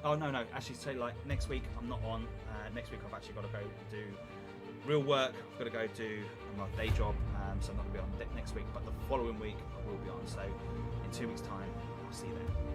Oh no, actually, say like next week I'm not on. Next week I've actually got to go do real work. I've got to go do my day job, so I'm not going to be on next week. But the following week I will be on. So in 2 weeks' time, I'll see you then.